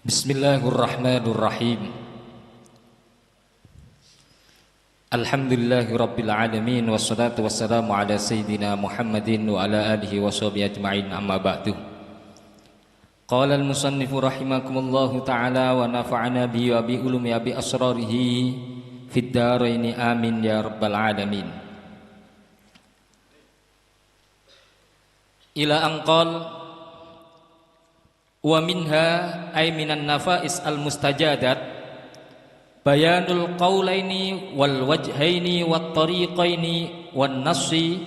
Bismillahirrahmanirrahim. Alhamdulillahirabbil alamin wassalatu wassalamu ala sayyidina Muhammadin wa ala alihi washabihi ajmain, amma ba'du. Qala al-musannifu rahimakumullahu ta'ala wa nafa'ana bihi wa bi ulumi abi asrarihi fid dharaini amin ya rabbal alamin. Ila anqal wa minha ay minan nafais al-mustajadat bayanul qawlaini wal wajhaini wat tariqaini wan nassi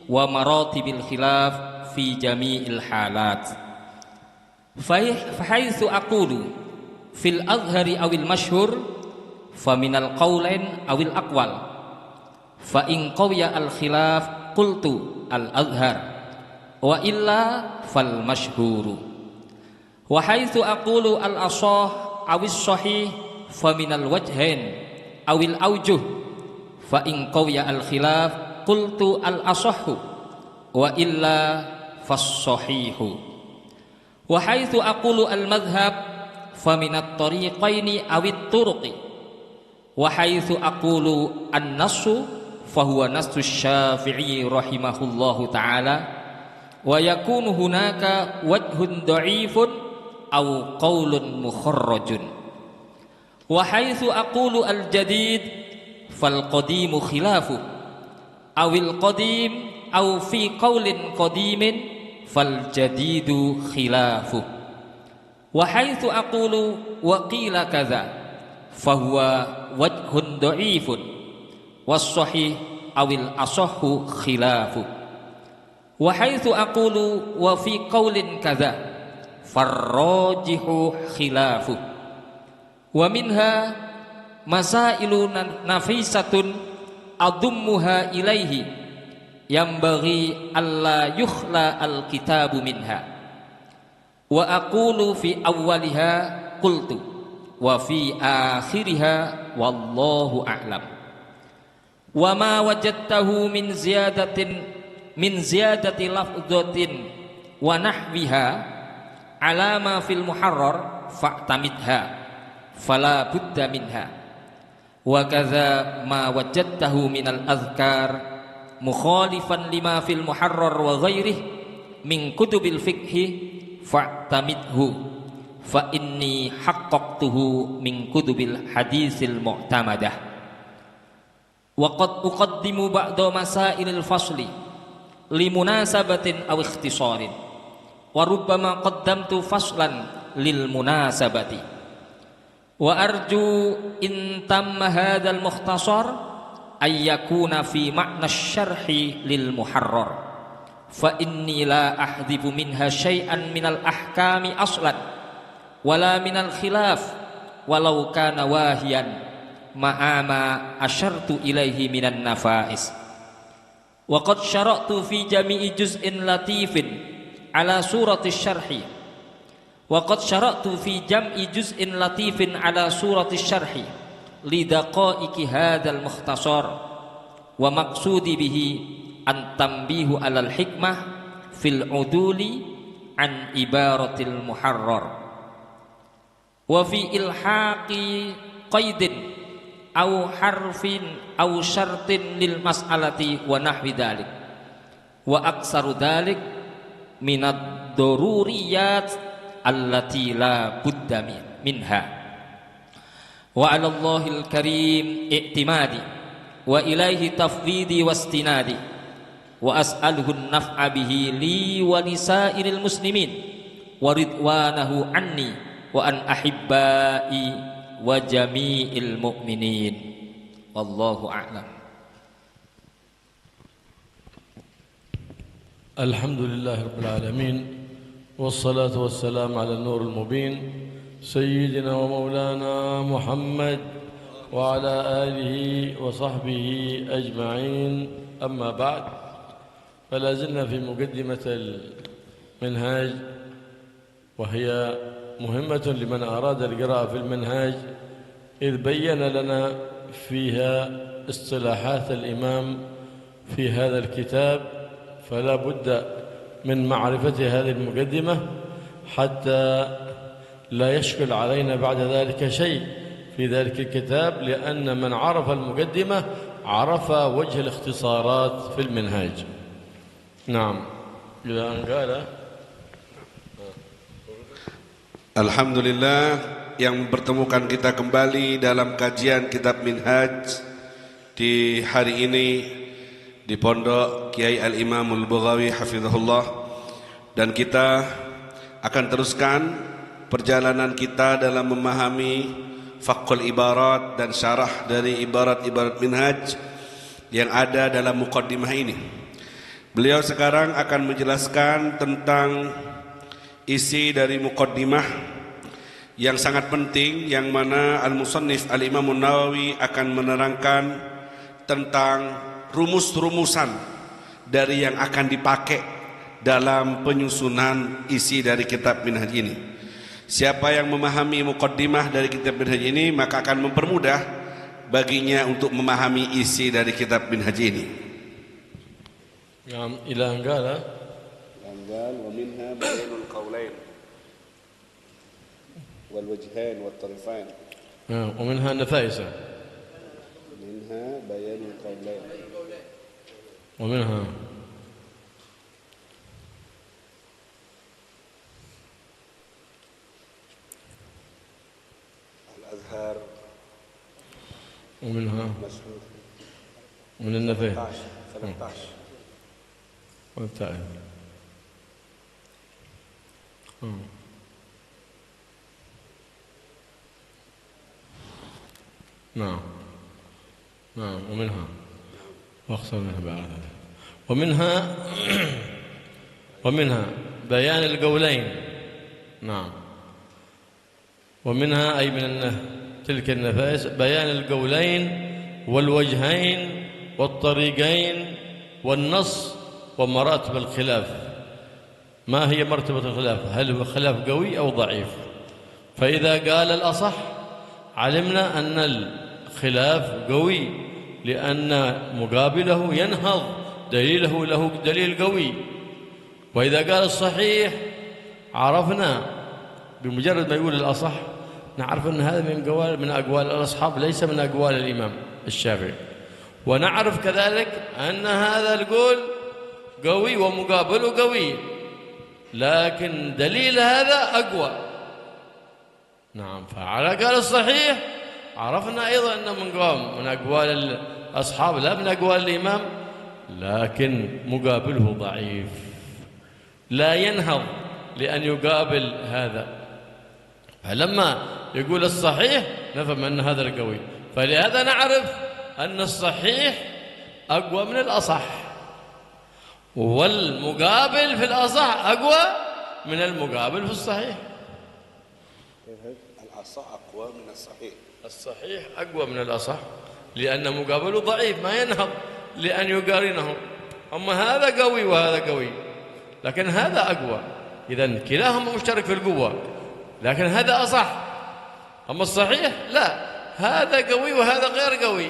wa maratibil khilaf fi jami'il halat. Fahaitsu aqulu fil azhari awil mashhur faminal qawlain awil aqwal fa in qawiya al khilaf qultu al azhar wa illa fal mashhuru. Wa haitsu aqulu al asah awis sahih faminal wajhain awil aujuh fa in qawiya al khilaf qultu al asahhu wa illa fas sahihu. Wa haitsu aqulu al madhhab faminat tariqaini awit turuqi wa haitsu aqulu an nassu fahuwa nassu Syafi'i rahimahullahu ta'ala wa yakunu hunaka wajhun dha'ifun aw qaulun mukharrajun. Wa haitsu aqulu al jadid fal qadimu khilafu awil qadim aw fi qaulin qadimin fal jadidu khilafu. Wa haitsu aqulu wa qila kadza fahuwa wajhun dha'ifun was sahih awil asahhu khilafu. Wa haitsu aqulu wa fi qaulin kadza farrajihu khilafu. Wa minha masailu nafisatun adummuha ilaihi yambaghi alla yukhla alkitabu minha. Wa aqulu fi awwaliha qultu wa fi akhiriha wallahu a'lam. Wa ma wajadtahu min ziyadati lafdhatin wa nahwiha alama fil muharrar fa'tamidha fala budda minha. Wa kadza ma wajadtahu minal azkar mukhalifan lima fil muharrar wa ghairihi min kutubil fiqhi fa'tamidhu fa inni haqqaqtuhu min kutubil hadisil mu'tamadah. Wa qad uqaddimu ba'da masailil fasli limunasabatin aw ikhtisarin wa rubbama qaddamtu faslan lil munasabati. Wa arju in tamma hadzal mukhtasar ay yakuna fi ma'na syarhi lil muharrar fa inni la ahdhibu minha syai'an minal ahkami aslan wala minal khilaf walau kana wahiyan ma'ama asyartu ilaihi minan nafais. Wa qad syara'tu fi jami'i juz'in latifin ala surati syarhi wa qad syara'tu fi jam'i juz'in latifin ala surati syarhi li daqa'iqi hadzal mukhtasar wa maqsudi bihi an tambihu alal hikmah fil uduli an ibaratil muharrar wa fi ilhaqi qaidin aw harfin aw syartin lil mas'alati wa nahwi dzalik wa aksaru dzalik minad daruriyat allati la budda minha. Wa 'ala Allahil karim i'timadi wa ilaihi tafwidi wastinadi wa as'aluhu an-naf'a bihi li wa lisairil muslimin wa ridwanahu anni wa an ahibbai wa jami'il mu'minin. Wallahu a'lam. الحمد لله رب العالمين والصلاة والسلام على النور المبين سيدنا ومولانا محمد وعلى آله وصحبه أجمعين. أما بعد، فلا زلنا في مقدمة المنهاج، وهي مهمة لمن أراد القراءة في المنهاج إذ بين لنا فيها اصطلاحات الإمام في هذا الكتاب، فلا بد من معرفة هذه المقدمة حتى لا يشكل علينا بعد ذلك شيء في ذلك الكتاب، لأن من عرف المقدمة عرف وجه الاختصارات في المنهاج. نعم. إلى أن قال Alhamdulillah yang mempertemukan kita kembali dalam kajian kitab Minhaj di hari ini di Pondok Kiai Al-Imamul Baghawi hafizahullah, dan kita akan teruskan perjalanan kita dalam memahami Fathul Ibarat dan syarah dari ibarat-ibarat Minhaj yang ada dalam muqaddimah ini. Beliau sekarang akan menjelaskan tentang isi dari muqaddimah yang sangat penting, yang mana al-musannif al-Imam Nawawi akan menerangkan tentang rumus-rumusan dari yang akan dipakai dalam penyusunan isi dari kitab Minhaj ini. Siapa yang memahami muqaddimah dari kitab Minhaj ini, maka akan mempermudah baginya untuk memahami isi dari kitab Minhaj ini. Ila anggala ومنها بيان القولين والوجهان والطرفين ومنها نفائسة منها بيان القولين ومنها الأزهار ومنها مشهور من النفائس 13 والتائب. نعم ومنها واقصر منها بعد ومنها بيان القولين. نعم. ومنها أي من تلك النفائس بيان القولين والوجهين والطريقين والنص ومراتب الخلاف. ما هي مرتبة الخلاف؟ هل هو خلاف قوي أو ضعيف؟ فإذا قال الأصح علمنا أن الخلاف قوي، لأن مقابله ينهض دليله له دليل قوي. وإذا قال الصحيح عرفنا بمجرد ما يقول الأصح نعرف أن هذا من أقوال الأصحاب، ليس من أقوال الإمام الشافعي. ونعرف كذلك أن هذا القول قوي ومقابله قوي، لكن دليل هذا أقوى. نعم. فعلى قال الصحيح عرفنا أيضا أنه من أقوال الأصحاب لا من أقوال الإمام، لكن مقابله ضعيف لا ينهض لأن يقابل هذا. فلما يقول الصحيح نفهم أن هذا القوي، فلهذا نعرف أن الصحيح أقوى من الأصح، والمقابل في الأصح أقوى من المقابل في الصحيح. الأصح أقوى من الصحيح. الصحيح أقوى من الأصح لأن مقابله ضعيف ما ينهض لأن يقارنه. أما هذا قوي وهذا قوي، لكن هذا أقوى. إذن كلاهما مشترك في القوة، لكن هذا أصح. أما الصحيح لا، هذا قوي وهذا غير قوي،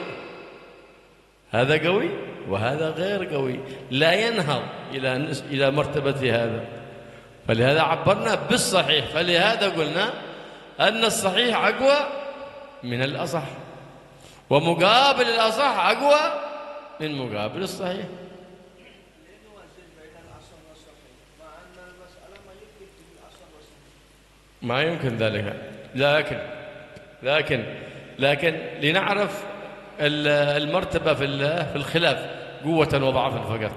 هذا قوي وهذا غير قوي، لا ينهض إلى مرتبة هذا. فلهذا عبرنا بالصحيح، فلهذا قلنا أن الصحيح أقوى من الأصح، ومقابل الأصح أقوى من مقابل الصحيح. ما يمكن ذلك، لكن لنعرف المرتبة في الخلاف قوة وضعفا فقط.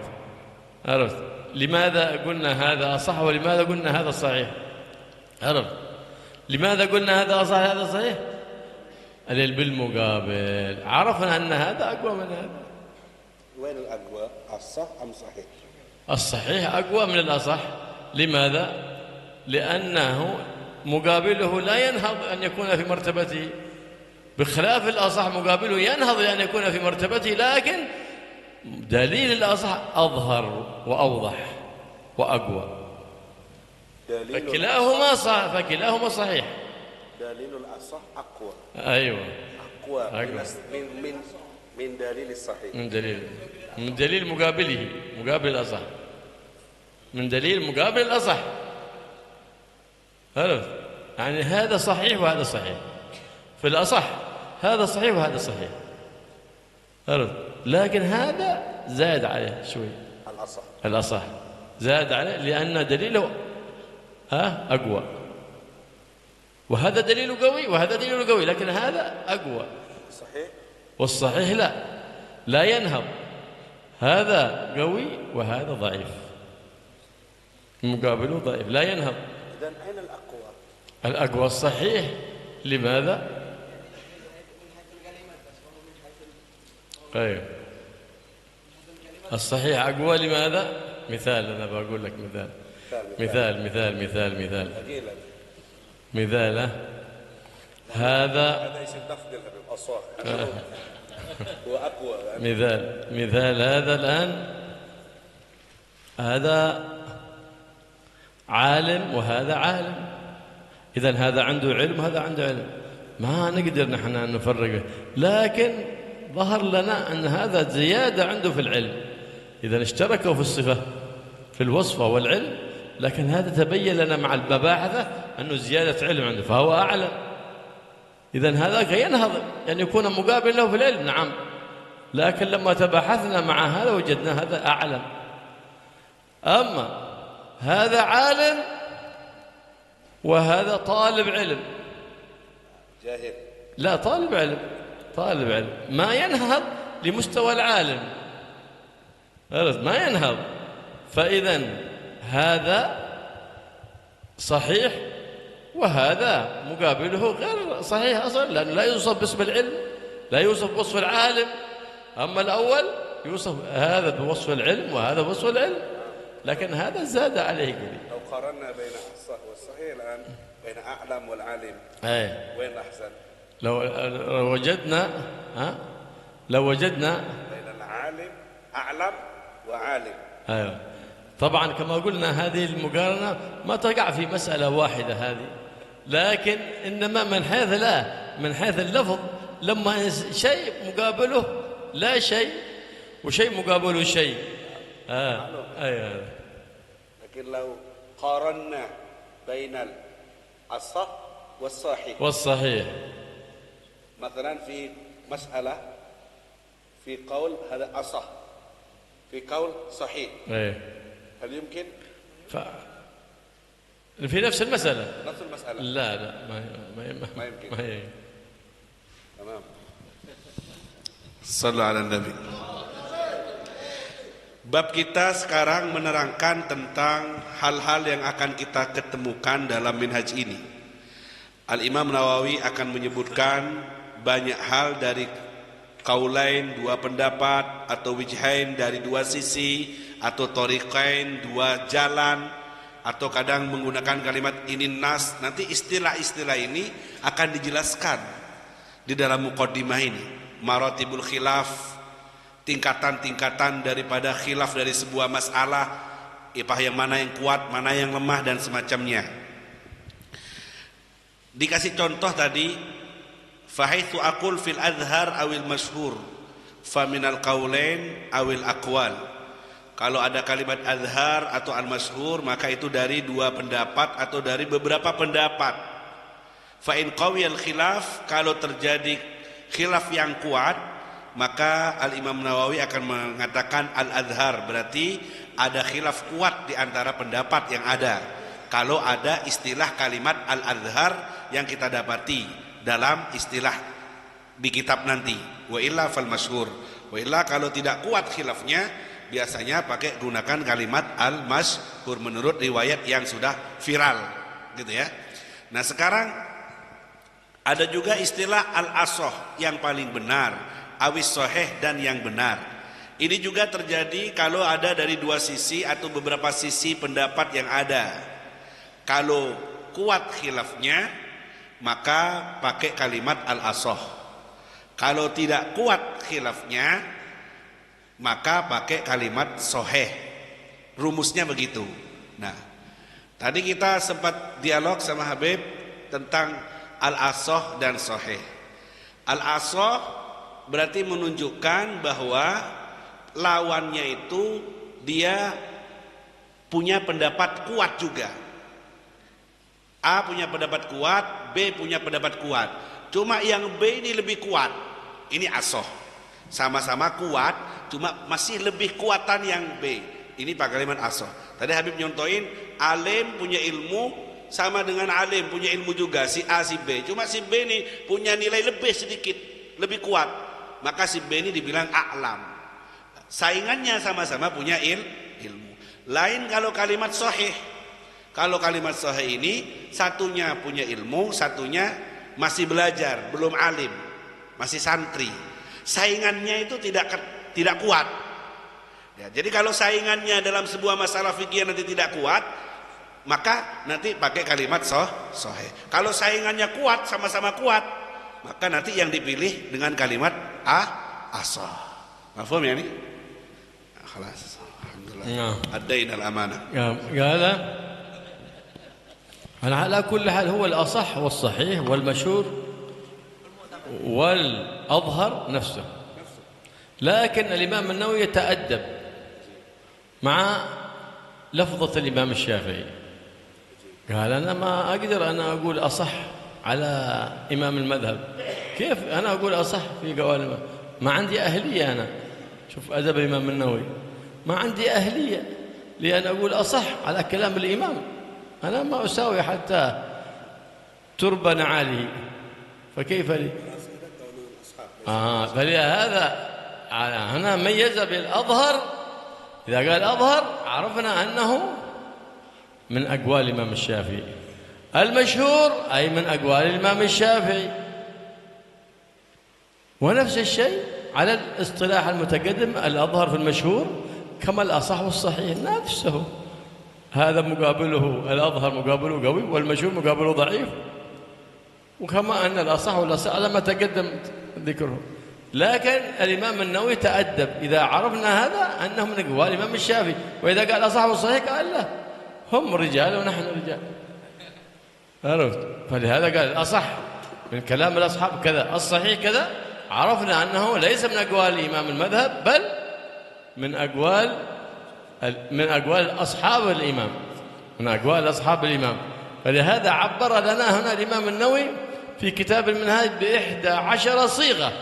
عرفت لماذا قلنا هذا أصح ولماذا قلنا هذا صحيح؟ عرفت لماذا قلنا هذا أصح هذا صحيح؟ بالمقابل عرفنا أن هذا أقوى من هذا. وين الأقوى، الصح أم صحيح؟ الصحيح أقوى من الأصح. لماذا؟ لأنه مقابله لا ينهض أن يكون في مرتبته، بخلاف الأصح مقابله ينهض أن يكون في مرتبته، لكن دليل الأصح أظهر وأوضح وأقوى. فكلاهما صحيح. dalilul asah aqwa. أيوة Aqwa أقوى. min dalil sahih. من دليل مقابله، مقابل الأصح، من دليل مقابل الأصح. عرفت؟ يعني هذا صحيح وهذا صحيح، في الأصح هذا صحيح وهذا صحيح، عرفت؟ لكن هذا زاد عليه شوي، الأصح زاد عليه لأن دليله أقوى، وهذا دليل قوي وهذا دليل قوي، لكن هذا أقوى صحيح، والصحيح لا ينهض، هذا قوي وهذا ضعيف، مقابله ضعيف لا ينهض. إذن أين الأقوى؟ الأقوى الصحيح. لماذا؟ أيوه الصحيح أقوى. لماذا؟ مثال، أنا بقول لك مثال مثال مثال مثال مثال مثال هذا اسم تفضيل الأصح هو أقوى. مثال هذا الآن، هذا عالم وهذا عالم، إذن هذا عنده علم وهذا عنده علم، ما نقدر نحن نفرقه، لكن ظهر لنا أن هذا زيادة عنده في العلم، إذن اشتركوا في الصفة في الوصفة والعلم، لكن هذا تبين لنا مع المباحثة أنه زيادة علم عنده فهو أعلم، إذن هذاك ينهض أن يكون مقابل له في العلم، نعم، لكن لما تباحثنا مع هذا وجدنا هذا أعلم. أما هذا عالم وهذا طالب علم، جاهل، لا طالب علم، طالب علم ما ينهض لمستوى العالم، ما ينهض، فإذن هذا صحيح وهذا مقابله غير صحيح أصلا، لأنه لا يوصف باسم العلم، لا يوصف بوصف العالم، أما الأول يوصف هذا بوصف العلم وهذا بوصف العلم، لكن هذا زاد عليه قليل. لو قارنا بين الصح والصحيح الآن بين أعلم والعالم وين أحسن؟ لو وجدنا بين العالم أعلم وعالم. أيوه طبعا كما قلنا هذه المقارنة ما تقع في مسألة واحدة هذه، لكن إنما من حيث اللفظ، لما شيء مقابله لا شيء وشيء مقابله شيء. أيوه. لكن لو قارنا بين الصح والصحيح مثلا في مسألة في قول هذا أصح في قول صحيح، هل يمكن؟ في نفس المسألة؟ نفس المسألة لا ما يمكن. تمام. Sallu ala Nabi. Bab kita sekarang menerangkan tentang hal-hal yang akan kita ketemukan dalam minhaj ini. Al-Imam Nawawi akan menyebutkan banyak hal dari qaulain, dua pendapat, atau wijhain dari dua sisi, atau tariqain, dua jalan, atau kadang menggunakan kalimat ini nas. Nanti istilah-istilah ini akan dijelaskan di dalam muqaddimah ini. Maratibul khilaf, tingkatan-tingkatan daripada khilaf dari sebuah masalah, yang mana yang kuat, mana yang lemah, dan semacamnya. Dikasih contoh tadi, fahaitsu aqul fil adhar awil mashhur faminal qaulain awil aqwal. Kalau ada kalimat adhar atau al-mashhur, maka itu dari dua pendapat atau dari beberapa pendapat. Fa in qawiyal khilaf, kalau terjadi khilaf yang kuat, maka Al-Imam Nawawi akan mengatakan al-adhar, berarti ada khilaf kuat di antara pendapat yang ada. Kalau ada istilah kalimat al-adhar yang kita dapati dalam istilah di kitab nanti. Wa illa fal masyhur. Wa illa kalau tidak kuat khilafnya, biasanya pakai gunakan kalimat al-masyhur menurut riwayat yang sudah viral, gitu ya. Nah, sekarang ada juga istilah al-asah yang paling benar, awis sahih dan yang benar. Ini juga terjadi kalau ada dari dua sisi atau beberapa sisi pendapat yang ada. Kalau kuat khilafnya, maka pakai kalimat al-asah. Kalau tidak kuat khilafnya, maka pakai kalimat sahih. Rumusnya begitu. Nah, tadi kita sempat dialog sama Habib tentang al-asah dan sahih. Al-asah berarti menunjukkan bahwa lawannya itu dia punya pendapat kuat juga. A punya pendapat kuat, B punya pendapat kuat. Cuma yang B ini lebih kuat. Ini asah. Sama-sama kuat, cuma masih lebih kuatan yang B. Ini pakai kalimat asah. Tadi Habib nyontoin, alim punya ilmu sama dengan alim punya ilmu juga, si A si B. Cuma si B ini punya nilai lebih sedikit, lebih kuat. Maka si B ini dibilang a'lam. Saingannya sama-sama punya ilmu. Lain kalau kalimat sahih. Kalau kalimat sahih ini satunya punya ilmu, satunya masih belajar, belum alim, masih santri. Saingannya itu tidak kuat. Ya, jadi kalau saingannya dalam sebuah masalah fikih nanti tidak kuat, maka nanti pakai kalimat sahih. Kalau saingannya kuat, sama-sama kuat, maka nanti yang dipilih dengan kalimat asah. Mafhum ya nih? Khalas. Alhamdulillah. Addainal amanah. قال على كل حال هو الأصح والصحيح والمشهور والأظهر نفسه. لكن الإمام النووي يتأدب مع لفظة الإمام الشافعي. قال أنا ما أقدر أنا أقول أصح على إمام المذهب. كيف أنا أقول أصح في قوال ما عندي أهلية أنا. شوف أدب الإمام النووي، ما عندي أهلية لأن أقول أصح على كلام الإمام. أنا ما أساوي حتى تربة نعاله، فكيف لي؟ فلهذا هنا ميز بالأظهر. إذا قال أظهر عرفنا أنه من أقوال الإمام الشافعي. المشهور أي من أقوال الإمام الشافعي. ونفس الشيء على الاصطلاح المتقدم، الأظهر في المشهور كما الأصح والصحيح نفسه. هذا مقابله الأظهر مقابله قوي، والمشهور مقابله ضعيف، وكما أن الأصح والأصح على ما تقدم ذكره. لكن الإمام النووي تأدب إذا عرفنا هذا أنه من أقوال الإمام الشافعي، وإذا قال الأصح والصحيح قال لا، هم رجال ونحن رجال. عرفت؟ فلهذا قال الأصح من كلام الأصحاب كذا، الصحيح كذا. عرفنا أنه ليس من أقوال الإمام المذهب، بل من أقوال أصحاب الإمام، من أقوال أصحاب الإمام. فلهذا عبر لنا هنا الإمام النووي في كتاب المنهاج ب11 صيغة.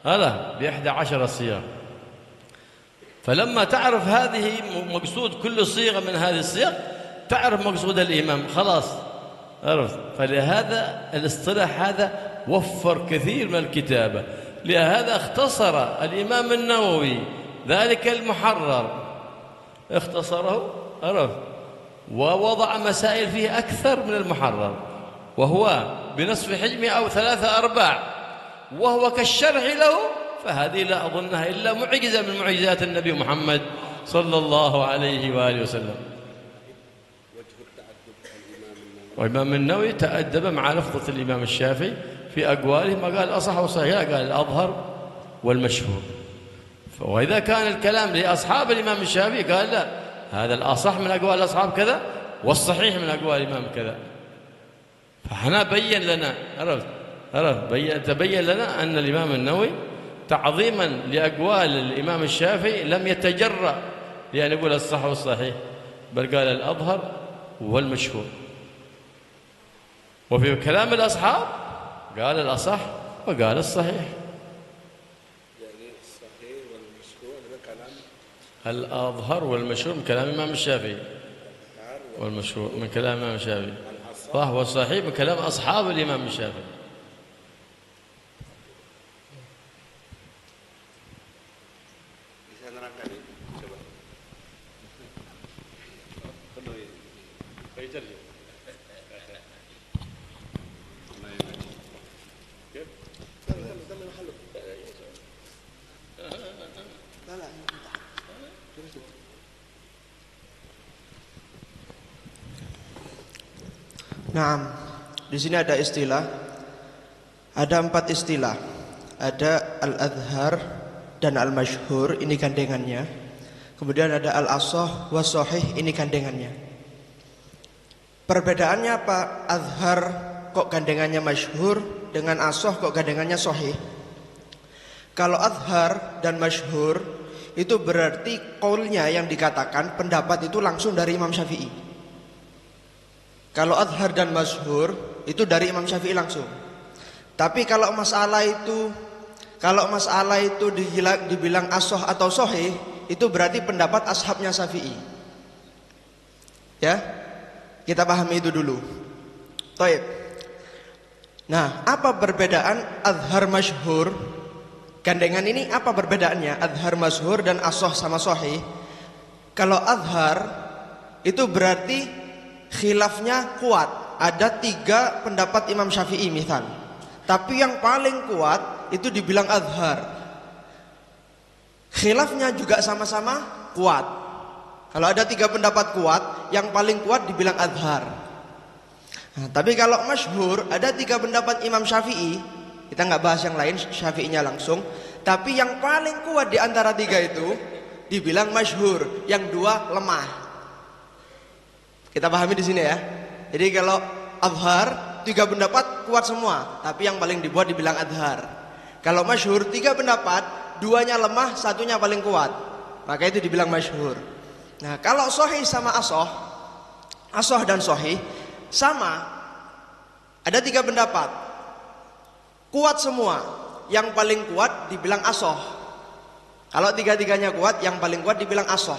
هذا ب11 صيغة. فلما تعرف هذه مقصود كل صيغة من هذه الصيغ تعرف مقصود الإمام خلاص. عرفت؟ فلهذا الاصطلاح هذا وفر كثير من الكتابة. لهذا اختصر الإمام النووي ذلك المحرر، اختصره، عرفت؟ ووضع مسائل فيه أكثر من المحرر، وهو بنصف حجمه أو 3/4، وهو كالشرح له. فهذه لا أظنها إلا معجزة من معجزات النبي محمد صلى الله عليه وآله وسلم. والإمام النووي تأدب مع لفظة الإمام الشافعي في أقواله، ما قال أصح وصحيح، قال الأظهر والمشهور. وإذا كان الكلام لأصحاب الإمام الشافعي قال لا، هذا الأصح من أقوال الأصحاب كذا، والصحيح من أقوال الإمام كذا. فهنا بين لنا، تبين لنا أن الإمام النووي تعظيما لأقوال الإمام الشافعي لم يتجرأ لأن يقول الصح والصحيح، بل قال الأظهر والمشهور. وفي كلام الأصحاب قال الأصح وقال الصحيح. الأظهر والمشهور من كلام الإمام الشافعي، والمشهور من كلام الإمام الشافعي، وهو الصحيح من كلام أصحاب الإمام الشافعي. Nah, di sini ada istilah, ada 4 istilah. Ada al-adhhar dan al-masyhur, ini gandengannya. Kemudian ada al-asah was-sahih, ini gandengannya. Perbedaannya apa? Adhhar kok gandengannya masyhur, dengan asoh kok gandengannya sahih? Kalau azhar dan masyhur itu berarti qaulnya yang dikatakan, pendapat itu langsung dari Imam Syafi'i. Kalau azhar dan masyhur itu dari Imam Syafi'i langsung. Tapi kalau masalah itu dibilang asoh atau sahih, itu berarti pendapat ashabnya Syafi'i. Ya, kita pahami itu dulu. Taib. Nah, apa perbedaan azhar masyhur? Gandengan ini apa perbedaannya? Azhar masyhur dan asoh sama sahih. Kalau azhar itu berarti khilafnya kuat. Ada 3 pendapat Imam Syafi'i misal. Tapi yang paling kuat itu dibilang azhar. Khilafnya juga sama-sama kuat. Kalau ada 3 pendapat kuat, yang paling kuat dibilang azhar. Nah, tapi kalau masyhur ada 3 pendapat Imam Syafi'i. Kita nggak bahas yang lain, Syafi'inya langsung. Tapi yang paling kuat di antara 3 itu dibilang masyhur, yang 2 lemah. Kita pahami di sini ya. Jadi kalau azhar 3 pendapat kuat semua, tapi yang paling dibuat dibilang azhar. Kalau masyhur 3 pendapat, 2-nya lemah, 1-nya paling kuat. Maka itu dibilang masyhur. Nah, kalau sahih sama asoh dan sahih sama. Ada 3 pendapat. Kuat semua, yang paling kuat dibilang asoh. Kalau 3-3-nya kuat, yang paling kuat dibilang asoh.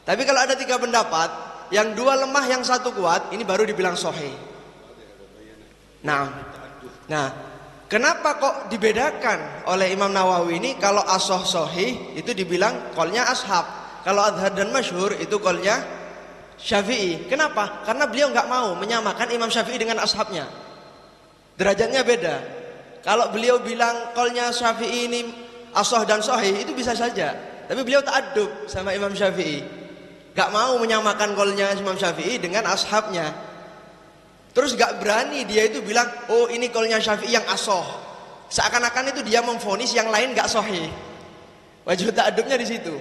Tapi kalau ada 3 pendapat, yang 2 lemah, yang 1 kuat, ini baru dibilang sahih. Nah, kenapa kok dibedakan oleh Imam Nawawi ini? Kalau asoh sahih itu dibilang qaulnya ashab. Kalau azhar dan masyhur itu qaulnya Syafi'i. Kenapa? Karena beliau nggak mau menyamakan Imam Syafi'i dengan ashabnya. Derajatnya beda. Kalau beliau bilang qaulnya Syafi'i ini asoh dan sahih, itu bisa saja. Tapi beliau ta'addub sama Imam Syafi'i. Gak mau menyamakan qaulnya Imam Syafi'i dengan ashabnya. Terus gak berani dia itu bilang, oh ini qaulnya Syafi'i yang asoh. Seakan-akan itu dia memvonis yang lain gak sahih. Wajib ta'addubnya di situ.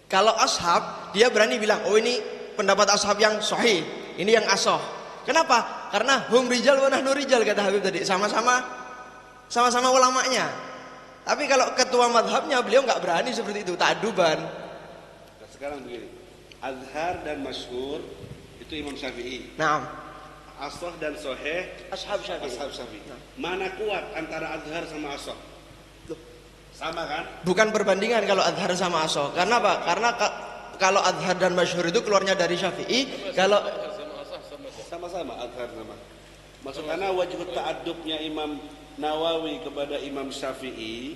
Kalau ashab, dia berani bilang, oh ini pendapat ashab yang sahih, ini yang asoh. Kenapa? Karena hum rijal wa nahnu rijal, kata Habib tadi. Sama-sama ulamanya. Tapi kalau ketua madhabnya, beliau nggak berani seperti itu, ta'adduban. Nah, sekarang begini, azhar dan masyhur itu Imam Syafi'i. Naam. Asoh dan sahih Ashab Syafi'i. Nah. Mana kuat antara azhar sama asoh? Sama kan? Bukan perbandingan kalau azhar sama asoh. Karena apa? Karena kalau azhar dan masyhur itu keluarnya dari Syafi'i. Kalau sama-sama azhar sama. Maksudnya wajib ta'addubnya Imam Nawawi kepada Imam Syafi'i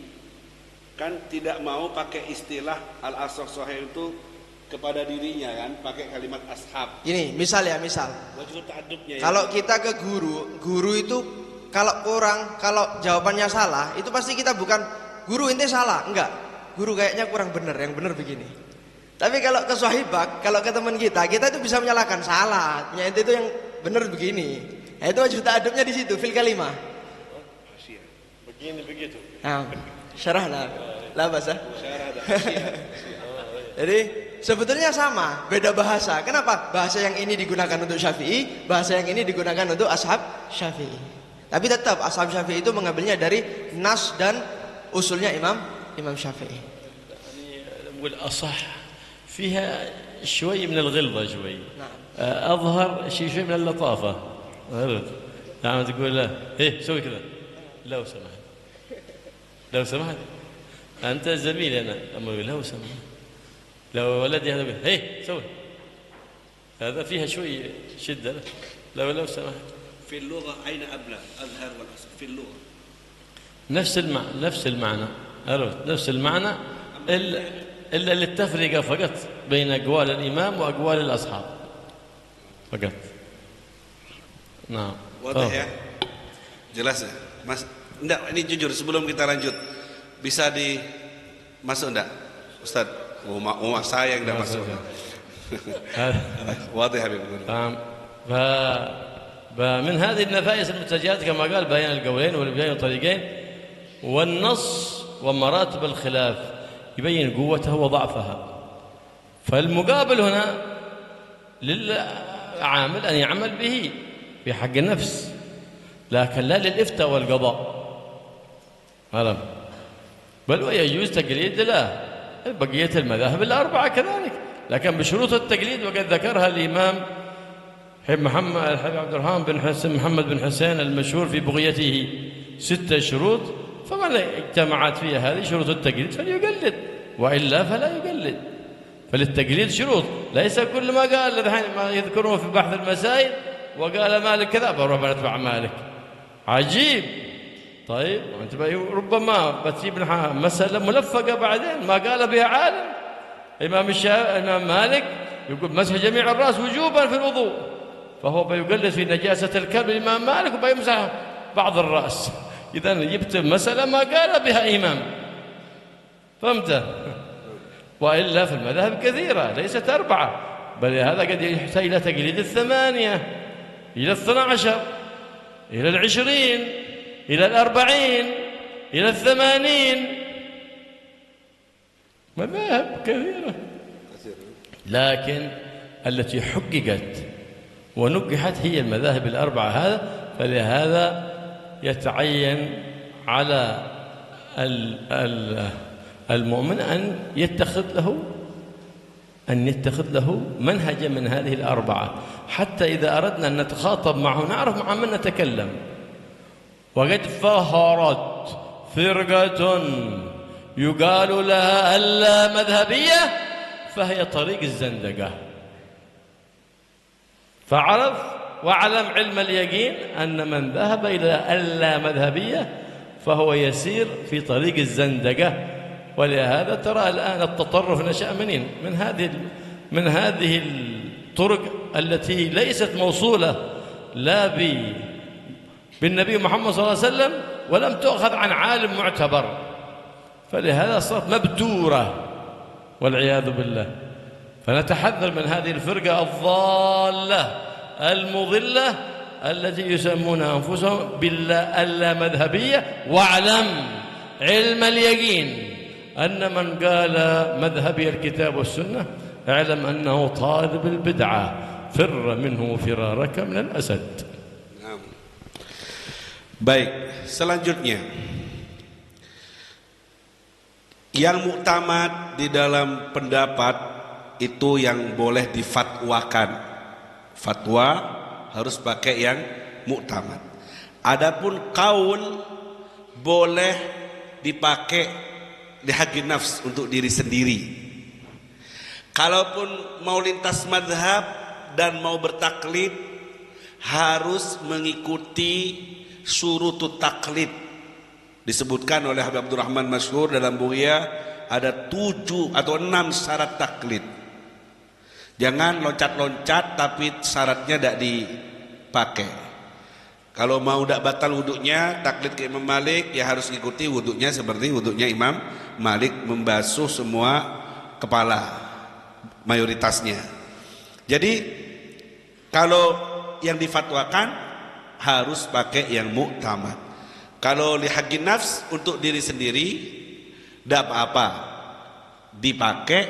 kan tidak mau pakai istilah al-asoh sahih itu kepada dirinya kan, pakai kalimat ashab. Ini misal. Wajib ta'addubnya. Kalau kita ke guru itu kalau jawabannya salah, itu pasti kita bukan guru ente salah, enggak. Guru kayaknya kurang benar, yang benar begini. Tapi kalau ke sahibak, kalau ke teman kita itu bisa menyalahkan salah. Ente itu yang benar begini. Nah, itu wajib ta'addubnya di situ, fil kalimah. Begini begitu. Nah, syarahlah. La basah. Jadi sebetulnya sama, beda bahasa. Kenapa? Bahasa yang ini digunakan untuk Syafi'i, bahasa yang ini digunakan untuk ashab Syafi'i. Tapi tetap ashab Syafi'i itu mengambilnya dari nas dan usulnya Imam Syafi'i. نقول أصح فيها شوي من الغلظة شوي. أظهر شيء من اللطافة. نعم تقول له إيه سوي كذا. لو سمحت أنت زميلي أنا أقول لو سمحت لو ولدي هذا يقول إيه سوي هذا فيها شوي شدة لو سمحت. في اللغة أين أبلغ أظهر والأصل في اللغة نفس المعنى نفس المعنى إلا التفرقة فقط بين أقوال الإمام وأقوال الأصحاب فقط. Nah, wadah ya, jelas ya, Mas. Enggak, ini jujur sebelum kita lanjut, bisa masuk enggak, Ustaz? Umat saya yang enggak masuk. Wadah Habib. فمن هذه النفائس المتجهات كما قال بيان القولين والبيان الطريقين والنص ومراتب الخلاف يبين قوتها وضعفها. فالمقابل هنا للعامل أن يعمل به في حق النفس لكن لا للإفتاء والقضاء. ألم بل ويجوز تقليد له بقية المذاهب الأربعة كذلك، لكن بشروط التقليد وقد ذكرها الإمام عبد الرحمن بن حسين محمد بن حسين المشهور في بغيته 6 شروط، فمن اجتمعت فيها هذه شروط التقليد فليقلد، وإلا فلا يقلد. فللتقليد شروط، ليس كل ما قال الحين ما يذكرون في بحث المسائل وقال مالك كذا بروح بتبع مالك. عجيب. طيب أنت ربما بتجيب مسألة ملفقة بعدين ما قال بها عالم. الإمام مالك يقول مسح جميع الرأس وجوبا في الوضوء، فهو بيقلد في نجاسة الكلب الإمام مالك وبيمسح بعض الرأس. إذا جبت مسألة ما قال بها إمام، فهمت؟ وإلا في المذاهب كثيرة ليست 4، بل هذا قد يحتاج إلى تقليد 8 إلى 12 إلى 20 إلى 40 إلى 80، مذاهب كثيرة. لكن التي حققت ونجحت هي المذاهب ال4 هذا. فلهذا يتعين على المؤمن أن يتخذ له منهجا من هذه ال4، حتى إذا أردنا أن نتخاطب معه نعرف مع من نتكلم. وقد ظهرت فرقة يقال لها اللامذهبية، فهي طريق الزندقة. فاعرف واعلم علم اليقين أن من ذهب إلى اللامذهبية فهو يسير في طريق الزندقة. ولهذا ترى الآن التطرف نشأ منين؟ من هذه الطرق التي ليست موصولة لا بالنبي محمد صلى الله عليه وسلم ولم تؤخذ عن عالم معتبر، فلهذا صارت مبتورة والعياذ بالله. فنتحذر من هذه الفرقة الضالة المضلة التي يسمون أنفسهم باللامذهبية. واعلم علم اليقين أن من قال مذهبي الكتاب والسنة اعلم أنه طالب البدعة، فر منه فرارك من الأسد. Baik, selanjutnya yang muktamad di dalam pendapat itu yang boleh difatwakan. Fatwa harus pakai yang muktamad. Adapun kaul boleh dipakai lihaqin nafs untuk diri sendiri. Kalaupun mau lintas madhab dan mau bertaklid harus mengikuti syurutut taklid. Disebutkan oleh Habib Abdurrahman Masyhur dalam Bughya ada 7 atau 6 syarat taklid. Jangan loncat-loncat tapi syaratnya tidak dipakai. Kalau mau tidak batal wuduknya taklid ke Imam Malik ya harus ikuti wuduknya seperti wuduknya Imam Malik, membasuh semua kepala mayoritasnya. Jadi kalau yang difatwakan harus pakai yang muktamad. Kalau lihaqin nafs untuk diri sendiri tidak apa-apa dipakai,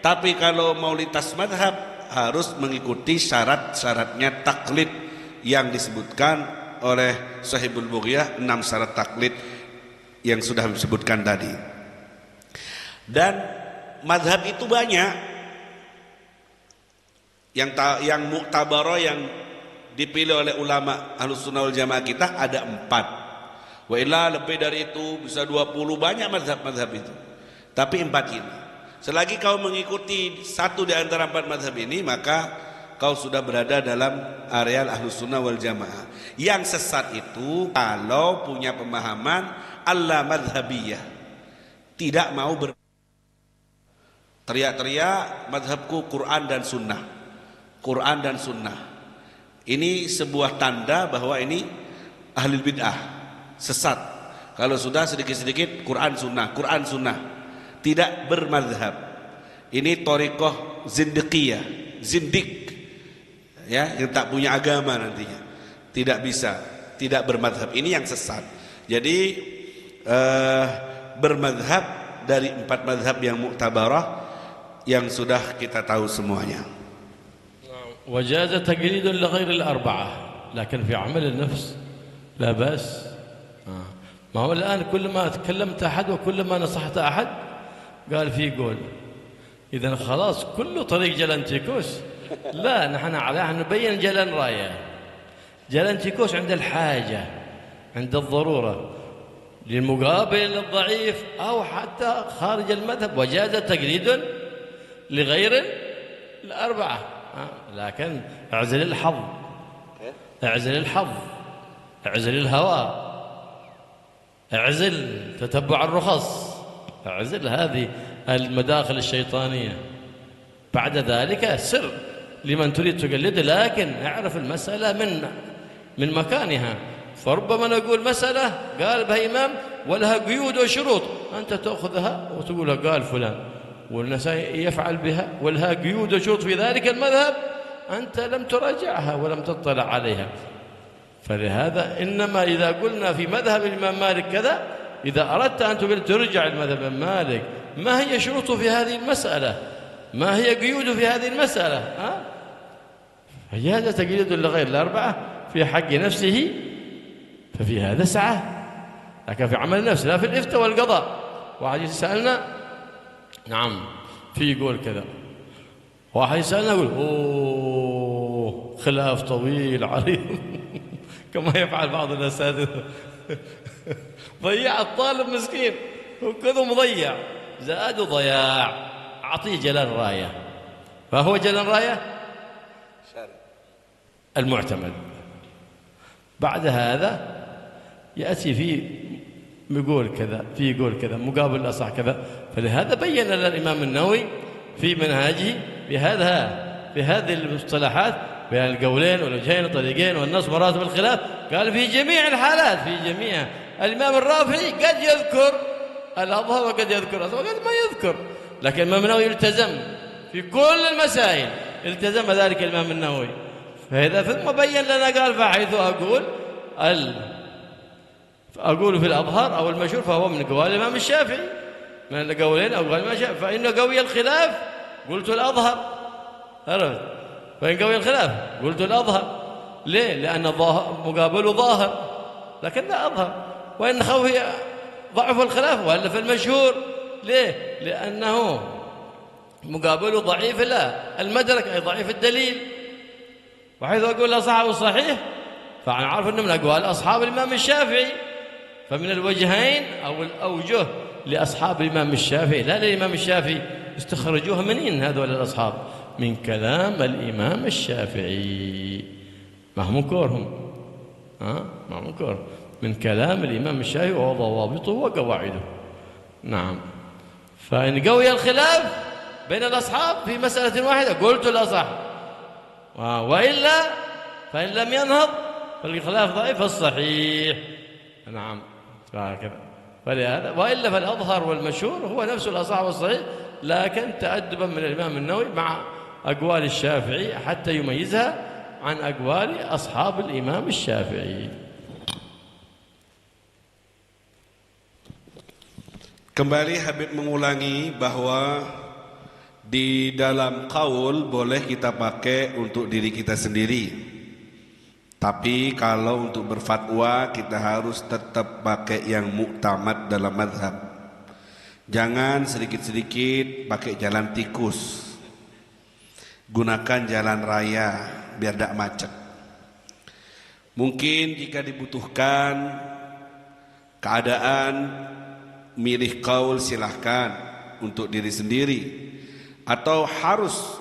tapi kalau mau lintas madhab harus mengikuti syarat-syaratnya taklid yang disebutkan oleh Sahibul Bughyah, 6 syarat taklid yang sudah disebutkan tadi. Dan madhab itu banyak, yang muktabarah yang dipilih oleh ulama Ahlus Sunnah wal Jamaah kita ada 4. Wa illa lebih dari itu bisa 20, banyak mazhab-mazhab itu. Tapi 4 ini. Selagi kau mengikuti satu di antara 4 mazhab ini, maka kau sudah berada dalam areal Ahlus Sunnah wal Jamaah. Yang sesat itu kalau punya pemahaman al-madhabiyah, tidak mau teriak-teriak mazhabku Quran dan Sunnah, Quran dan Sunnah. Ini sebuah tanda bahwa ini ahli bid'ah, sesat. Kalau sudah sedikit-sedikit Quran Sunnah, Quran Sunnah, tidak bermadhab. Ini thariqah zindiqiyah, zindik, ya, yang tak punya agama nantinya. Tidak bisa, tidak bermadhab. Ini yang sesat. Jadi bermadhab dari 4 madhab yang muktabarah yang sudah kita tahu semuanya. وجاز تقليد لغير ال4، لكن في عمل النفس لا بأس. ما هو الآن كل ما تكلمت أحد وكل ما نصحت أحد قال في قول، إذا خلاص كله طريق جلنتيكوس. لا، نحن على نبين جلن راية. جلنتيكوس عند الحاجة، عند الضرورة، للمقابل الضعيف أو حتى خارج المذهب، وجاز تقليد لغير الأربعة. لكن اعزل الحظ، اعزل الحظ، اعزل الهوى، اعزل تتبع الرخص، اعزل هذه المداخل الشيطانية. بعد ذلك سر لمن تريد تقلده، لكن اعرف المسألة من مكانها. فربما نقول مسألة قال بها إمام ولها قيود وشروط، أنت تأخذها وتقولها قال فلان، والنسائي يفعل بها ولها قيود وشروط في ذلك المذهب، أنت لم تراجعها ولم تطلع عليها. فلهذا إنما إذا قلنا في مذهب الإمام مالك كذا، إذا أردت أن تقول ترجع المذهب الإمام مالك، ما هي شروطه في هذه المسألة؟ ما هي قيوده في هذه المسألة؟ فهذا تقييد لغير الأربعة في حق نفسه، ففي هذا سعة، لكن في عمل النفس لا في الإفتاء والقضاء. واحد يسألنا نعم في يقول كذا، واحد يسألنا يقول أوه خلاف طويل عريض كما يفعل بعض الأساتذة. ضيع الطالب مسكين وكذا مضيع، زاد ضياع. أعطيه جلال راية، فهو جلال راية المعتمد. بعد هذا يأتي في يقول كذا، في يقول كذا، مقابل الأصح كذا. فلهذا بين لنا الإمام النووي في منهاجه بهذه المصطلحات، بين القولين والوجهين والطريقين والنص مراتب الخلاف. قال في جميع الحالات، في جميع. الإمام الرافعي قد يذكر الأظهر وقد يذكر الأصح وقد ما يذكر، لكن الإمام النووي التزم في كل المسائل، التزم ذلك الإمام النووي. فإذا ثم بين لنا قال فحيث أقول في الأظهر أو المشهور فهو من قوال الإمام الشافعي، من القولين أو قال الإمام الشافعي. فإن قوي الخلاف قلت الأظهر، عرفت؟ فإن قوي الخلاف قلت الأظهر. ليه؟ لأن مقابله ظاهر لكن لا أظهر. وإن خوي ضعف الخلاف ولا في المشهور. ليه؟ لأنه مقابله ضعيف لا المدرك، أي ضعيف الدليل. وحيث أقول الأصح والصحيح فأنا عارف أنه من أقوال أصحاب الإمام الشافعي، فمن الوجهين أو الأوجه لأصحاب الإمام الشافعي لا للإمام الشافعي. استخرجوها منين هذول الأصحاب؟ من كلام الإمام الشافعي، ما هو منكرهم، ما هو منكر، من كلام الإمام الشافعي وضوابطه وقواعده. نعم. فإن قوي الخلاف بين الأصحاب في مسألة واحدة قلت الأصح، وإلا فإن لم ينهض فالخلاف ضعيف الصحيح. نعم. فلهذا وإلا فالأظهر والمشهور هو نفس الأصح والصحيح، لكن تأدبا من الإمام النووي مع أقوال الشافعي حتى يميزها عن أقوال أصحاب الإمام الشافعي. Kembali Habib mengulangi bahwa di dalam qaul boleh kita pakai untuk diri kita sendiri. Tapi kalau untuk berfatwa kita harus tetap pakai yang muktamad dalam mazhab. Jangan sedikit-sedikit pakai jalan tikus. Gunakan jalan raya biar tidak macet. Mungkin jika dibutuhkan keadaan milih qaul silahkan untuk diri sendiri, atau harus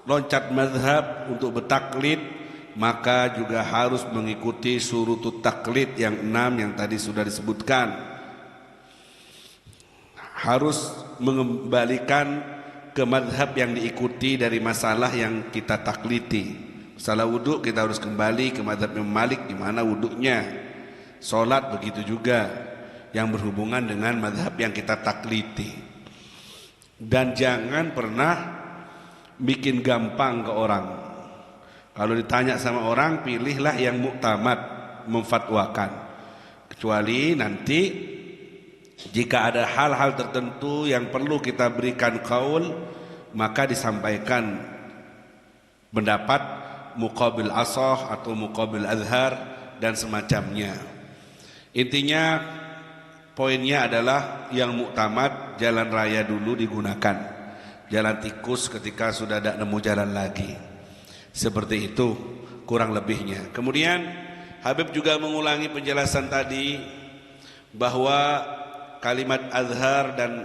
loncat mazhab untuk bertaklid, maka juga harus mengikuti surutut taklid yang 6 yang tadi sudah disebutkan. Harus mengembalikan ke mazhab yang diikuti dari masalah yang kita takliti. Masalah wudhu kita harus kembali ke mazhab Imam Malik di mana wudhunya. Salat begitu juga yang berhubungan dengan mazhab yang kita takliti. Dan jangan pernah bikin gampang ke orang. Kalau ditanya sama orang, pilihlah yang muktamad, memfatwakan. Kecuali nanti jika ada hal-hal tertentu yang perlu kita berikan qaul, maka disampaikan pendapat muqabil asah atau muqabil azhar dan semacamnya. Intinya poinnya adalah yang muktamad jalan raya dulu digunakan, jalan tikus ketika sudah tidak nemu jalan lagi. Seperti itu kurang lebihnya. Kemudian Habib juga mengulangi penjelasan tadi bahwa kalimat azhar dan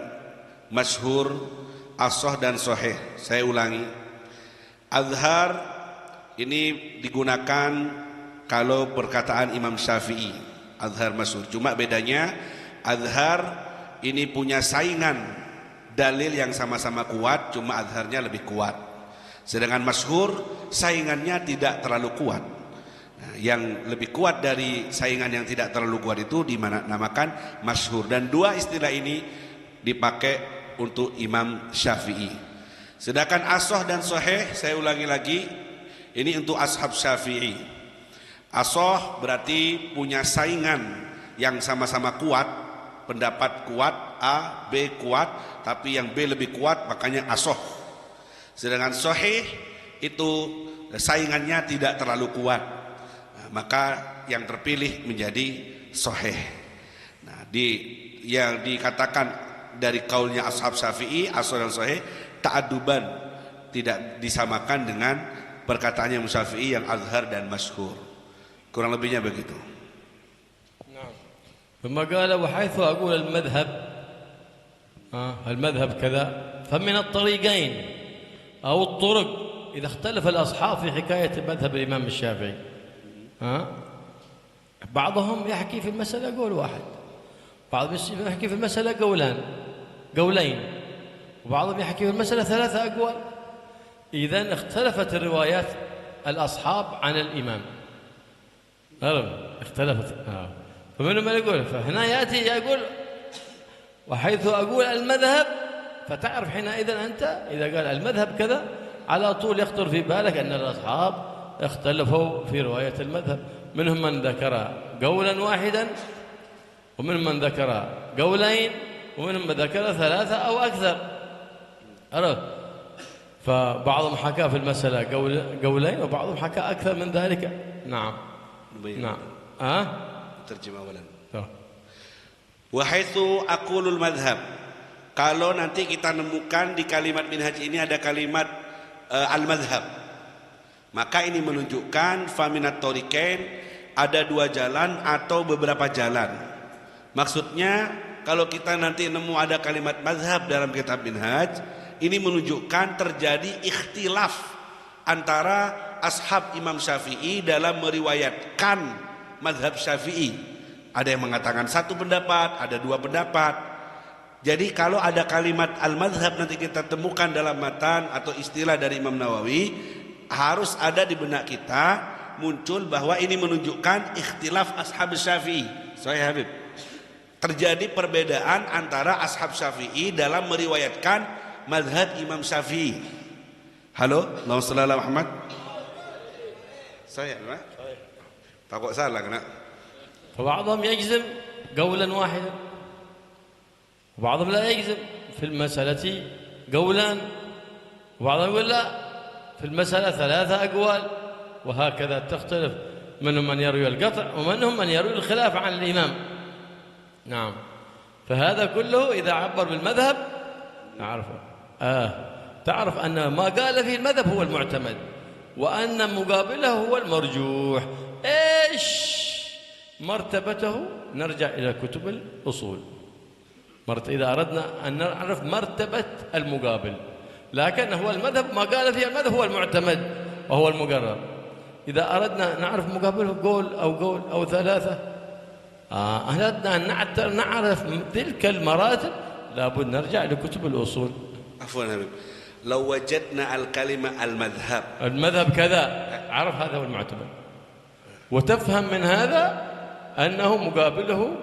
masyhur, ashah dan sahih. Saya ulangi, azhar ini digunakan kalau perkataan Imam Syafi'i, azhar masyhur. Cuma bedanya azhar ini punya saingan dalil yang sama-sama kuat, cuma azharnya lebih kuat. Sedangkan masyhur saingannya tidak terlalu kuat. Nah, yang lebih kuat dari saingan yang tidak terlalu kuat itu dinamakan masyhur. Dan dua istilah ini dipakai untuk Imam Syafi'i. Sedangkan ashah dan sahih, saya ulangi lagi, ini untuk ashab Syafi'i. Ashah berarti punya saingan yang sama-sama kuat, pendapat kuat, A, B kuat, tapi yang B lebih kuat, makanya ashah. Sedangkan sahih itu saingannya tidak terlalu kuat, nah, maka yang terpilih menjadi sahih. Nah, yang dikatakan dari kaulnya ashab Syafi'i, ashah dan sahih ta'aduban, tidak disamakan dengan perkataannya Syafi'i yang azhar dan masyhur. Kurang lebihnya begitu. ثم قال وحيث أقول المذهب كذا فمن الطريقين أو الطرق إذا اختلف الأصحاب في حكاية مذهب الإمام الشافعي، بعضهم يحكي في المسألة قول واحد، بعضهم يحكي في المسألة قولين، وبعضهم يحكي في المسألة 3 أقوال. إذن اختلفت الروايات الأصحاب عن الإمام، اختلفت. فمن ما يقول، فهنا يأتي يقول وحيث أقول المذهب، فتعرف حينئذ أنت إذا قال المذهب كذا على طول يخطر في بالك أن الأصحاب اختلفوا في رواية المذهب. منهم من ذكر قولا واحدا، ومنهم من ذكر قولين، ومنهم من ذكر 3 أو أكثر. عرفت؟ فبعضهم حكى في المسألة قولين، وبعضهم حكى أكثر من ذلك. نعم نعم. Terjemah ulang. Wa haitsu aqulul madhab. Kalau nanti kita nemukan di kalimat minhaj ini ada kalimat al-madhab, maka ini menunjukkan faminat tariqain, ada 2 jalan atau beberapa jalan. Maksudnya kalau kita nanti nemu ada kalimat madhab dalam kitab minhaj, ini menunjukkan terjadi ikhtilaf antara ashab Imam Syafi'i dalam meriwayatkan mazhab Syafi'i. Ada yang mengatakan 1 pendapat, ada 2 pendapat. Jadi kalau ada kalimat al-madhab nanti kita temukan dalam matan atau istilah dari Imam Nawawi, harus ada di benak kita muncul bahwa ini menunjukkan ikhtilaf ashab Syafi'i. Saya Habib, terjadi perbedaan antara ashab Syafi'i dalam meriwayatkan mazhab Imam Syafi'i. Halo, Allahumma shalli ala Muhammad. Saya takut salah kena. فبعضهم يجزم قولا واحدا، وبعضهم لا يجزم في المسألة قولان، وبعضهم يقول لا في المسألة 3 أقوال، وهكذا تختلف. منهم من يروي القطع، ومنهم من يروي الخلاف عن الإمام. نعم. فهذا كله إذا عبر بالمذهب نعرفه. تعرف أن ما قال فيه المذهب هو المعتمد، وأن مقابله هو المرجوح. إيش مرتبته؟ نرجع إلى كتب الأصول. إذا أردنا أن نعرف مرتبة المقابل، لكن هو المذهب ما قال فيه المذهب هو المعتمد وهو المقرر. إذا أردنا نعرف مقابله قول أو 3، أردنا أن نعرف تلك المراتب لابد نرجع إلى كتب الأصول. عفوا حبيب، لو وجدنا الكلمة المذهب كذا، عرف هذا هو المعتمد، وتفهم من هذا أنه مقابله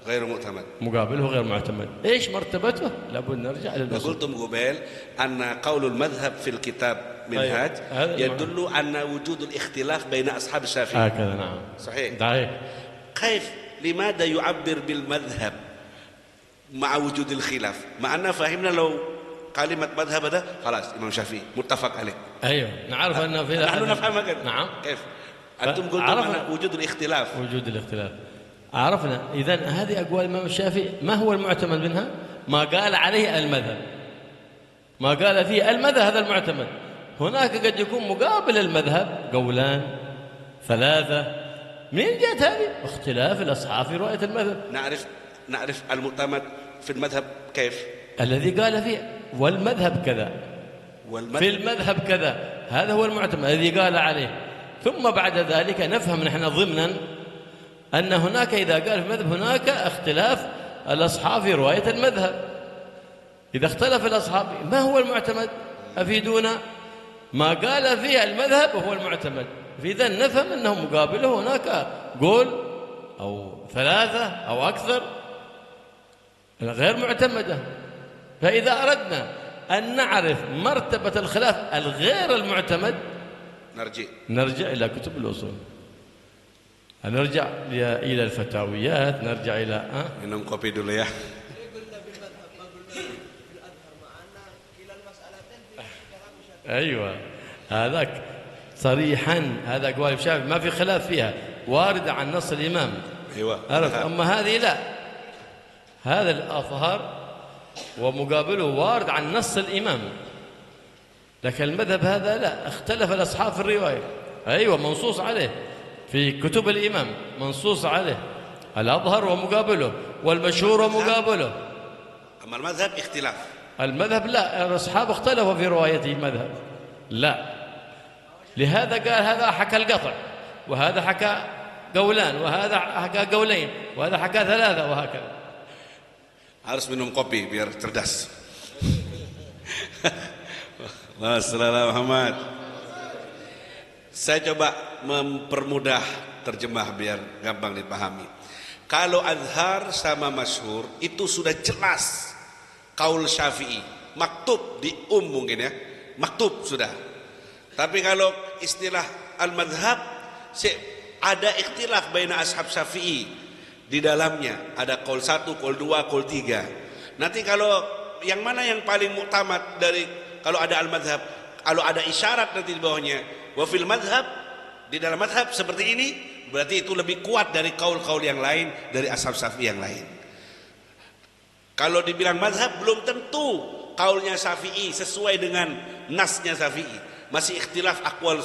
غير معتمد. مقابله غير معتمد. إيش مرتبته؟ لابد نرجع إلى الأصول. قلتم قبل أن قول المذهب في الكتاب منهاج يدل أن وجود الاختلاف بين أصحاب الشافعي. هكذا نعم. صحيح. كيف؟ لماذا يعبر بالمذهب مع وجود الخلاف؟ مع أننا فهمنا لو كلمة مذهب هذا خلاص إمام شافعي متفق عليه. أيوه، نعرف أن في نحن نفهم كذا. نعم. كيف؟ أنتم قلتم أن وجود الاختلاف. وجود الاختلاف عرفنا. إذن هذه أقوال الإمام الشافعي ما هو المعتمد منها؟ ما قال عليه المذهب، ما قال فيه المذهب هذا المعتمد. هناك قد يكون مقابل المذهب قولان ثلاثة، منين جاءت هذه؟ اختلاف الأصحاب في رؤية المذهب. نعرف المعتمد في المذهب كيف؟ الذي قال فيه والمذهب كذا، في المذهب كذا، هذا هو المعتمد الذي قال عليه. ثم بعد ذلك نفهم نحن ضمنا أن هناك إذا قال في المذهب هناك اختلاف الأصحاب في رواية المذهب. إذا اختلف الأصحاب ما هو المعتمد؟ أفيدونا. ما قال فيه المذهب هو المعتمد. فإذا نفهم أنه مقابله هناك قول أو ثلاثة أو أكثر غير معتمدة. فإذا أردنا أن نعرف مرتبة الخلاف الغير المعتمد نرجع إلى كتب الأصول، نرجع إلى الفتاويات، نرجع إلى minum kopi dulu ya. أيوة هذاك صريحا، هذا أقوال الشافعي ما في خلاف فيها، واردة عن نص الإمام. أيوة. عرفت؟ أما هذه لا، هذا الأظهر ومقابله وارد عن نص الإمام. لكن المذهب هذا لا، اختلف الأصحاب في الرواية. أيوة منصوص عليه في كتب الإمام، منصوص عليه الأظهر ومقابله والمشهور ومقابله. أما المذهب اختلاف، المذهب لا، الأصحاب اختلفوا في روايته المذهب لا. لهذا قال هذا حكى القطع، وهذا حكى قولان، وهذا حكى قولين، وهذا حكى ثلاثة، وهكذا. harus minum kopi biar cerdas. Wassalamualaikum Muhammad. Saya coba mempermudah terjemah biar gampang dipahami. Kalau azhar sama masyhur itu sudah jelas kaul Syafi'i, maktub di mungkin ya, maktub sudah. Tapi kalau istilah al-madhhab ada ikhtilaf baina ashab Syafi'i. Di dalamnya ada qaul 1, qaul 2, qaul 3. Nanti kalau yang mana yang paling muktamad dari kalau ada al-madhhab, kalau ada isyarat nanti di bawahnya wa fil madhhab, di dalam madhab seperti ini, berarti itu lebih kuat dari qaul-qaul yang lain, dari ashab Syafi'i yang lain. Kalau dibilang madhab belum tentu qaulnya Syafi'i sesuai dengan nasnya Syafi'i. Masih ikhtilaf aqwal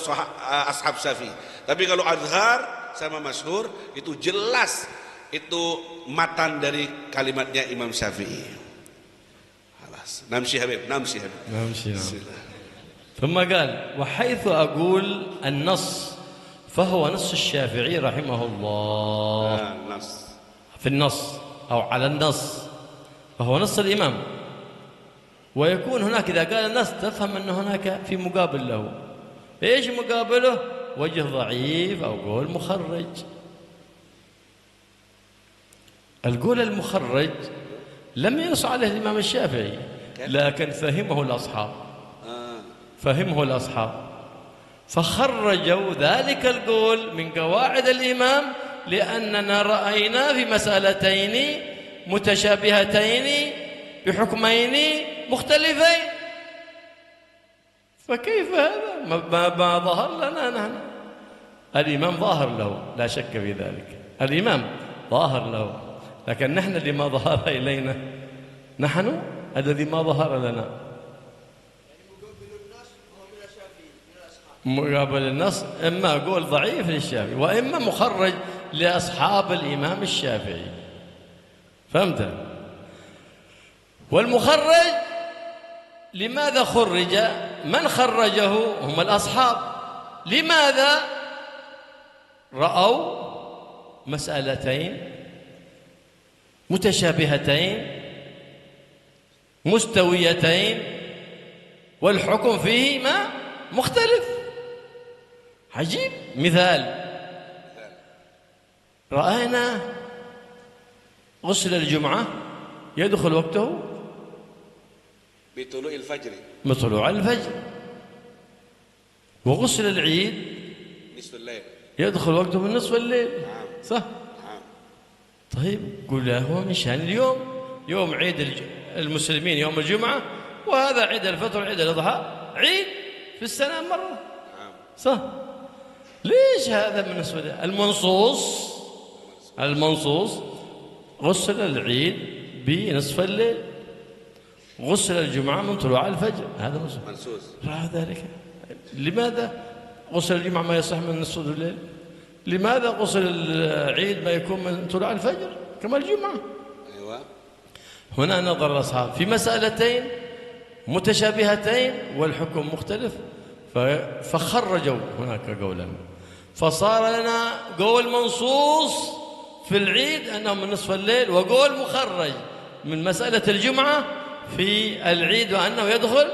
ashab Syafi'i. Tapi kalau azhar sama masyhur itu jelas itu matan dari kalimatnya Imam Syafi'i. Halas. Namshi Habib. ثم قال وحيث أقول النص فهو نص الشافعي رحمه الله. في النص أو على النص فهو نص الإمام. ويكون هناك إذا قال النص تفهم أن هناك في مقابل له. إيش مقابله؟ وجه ضعيف أو قول مخرج. القول المخرج لم ينص عليه الإمام الشافعي، لكن فهمه الأصحاب فخرجوا ذلك القول من قواعد الإمام، لأننا رأينا في مسألتين متشابهتين بحكمين مختلفين. فكيف هذا؟ ما ظهر لنا نحن. الإمام ظاهر له لا شك في ذلك، الإمام ظاهر له، لكن نحن اللي ما ظهر إلينا، نحن الذي ما ظهر لنا. مقابل النص إما قول ضعيف للشافعي وإما مخرج لأصحاب الإمام الشافعي. فهمت؟ والمخرج لماذا خرج؟ من خرجه هم الأصحاب. لماذا؟ رأوا مسألتين متشابهتين مستويتين والحكم فيهما مختلف. عجيب. مثال، رأينا غسل الجمعة يدخل وقته بطلوع الفجر، وغسل العيد يدخل وقته من نصف الليل. صح؟ طيب قل هو من شأن اليوم، يوم عيد المسلمين يوم الجمعة، وهذا عيد الفطر عيد الأضحى عيد في السنة مرة. صح؟ ليش هذا من نصف الليل؟ المنصوص غسل العيد بنصف الليل، غسل الجمعة من طلوع الفجر، هذا منصوص. رأى ذلك. لماذا غسل الجمعة ما يصح من نصف الليل؟ لماذا غسل العيد ما يكون من طلوع الفجر كما الجمعة؟ أيوة. هنا نظر الأصحاب في مسألتين متشابهتين والحكم مختلف، فخرجوا هناك قولا، فصار لنا قول منصوص في العيد أنه من نصف الليل، وقول مخرج من مسألة الجمعة في العيد وأنه يدخل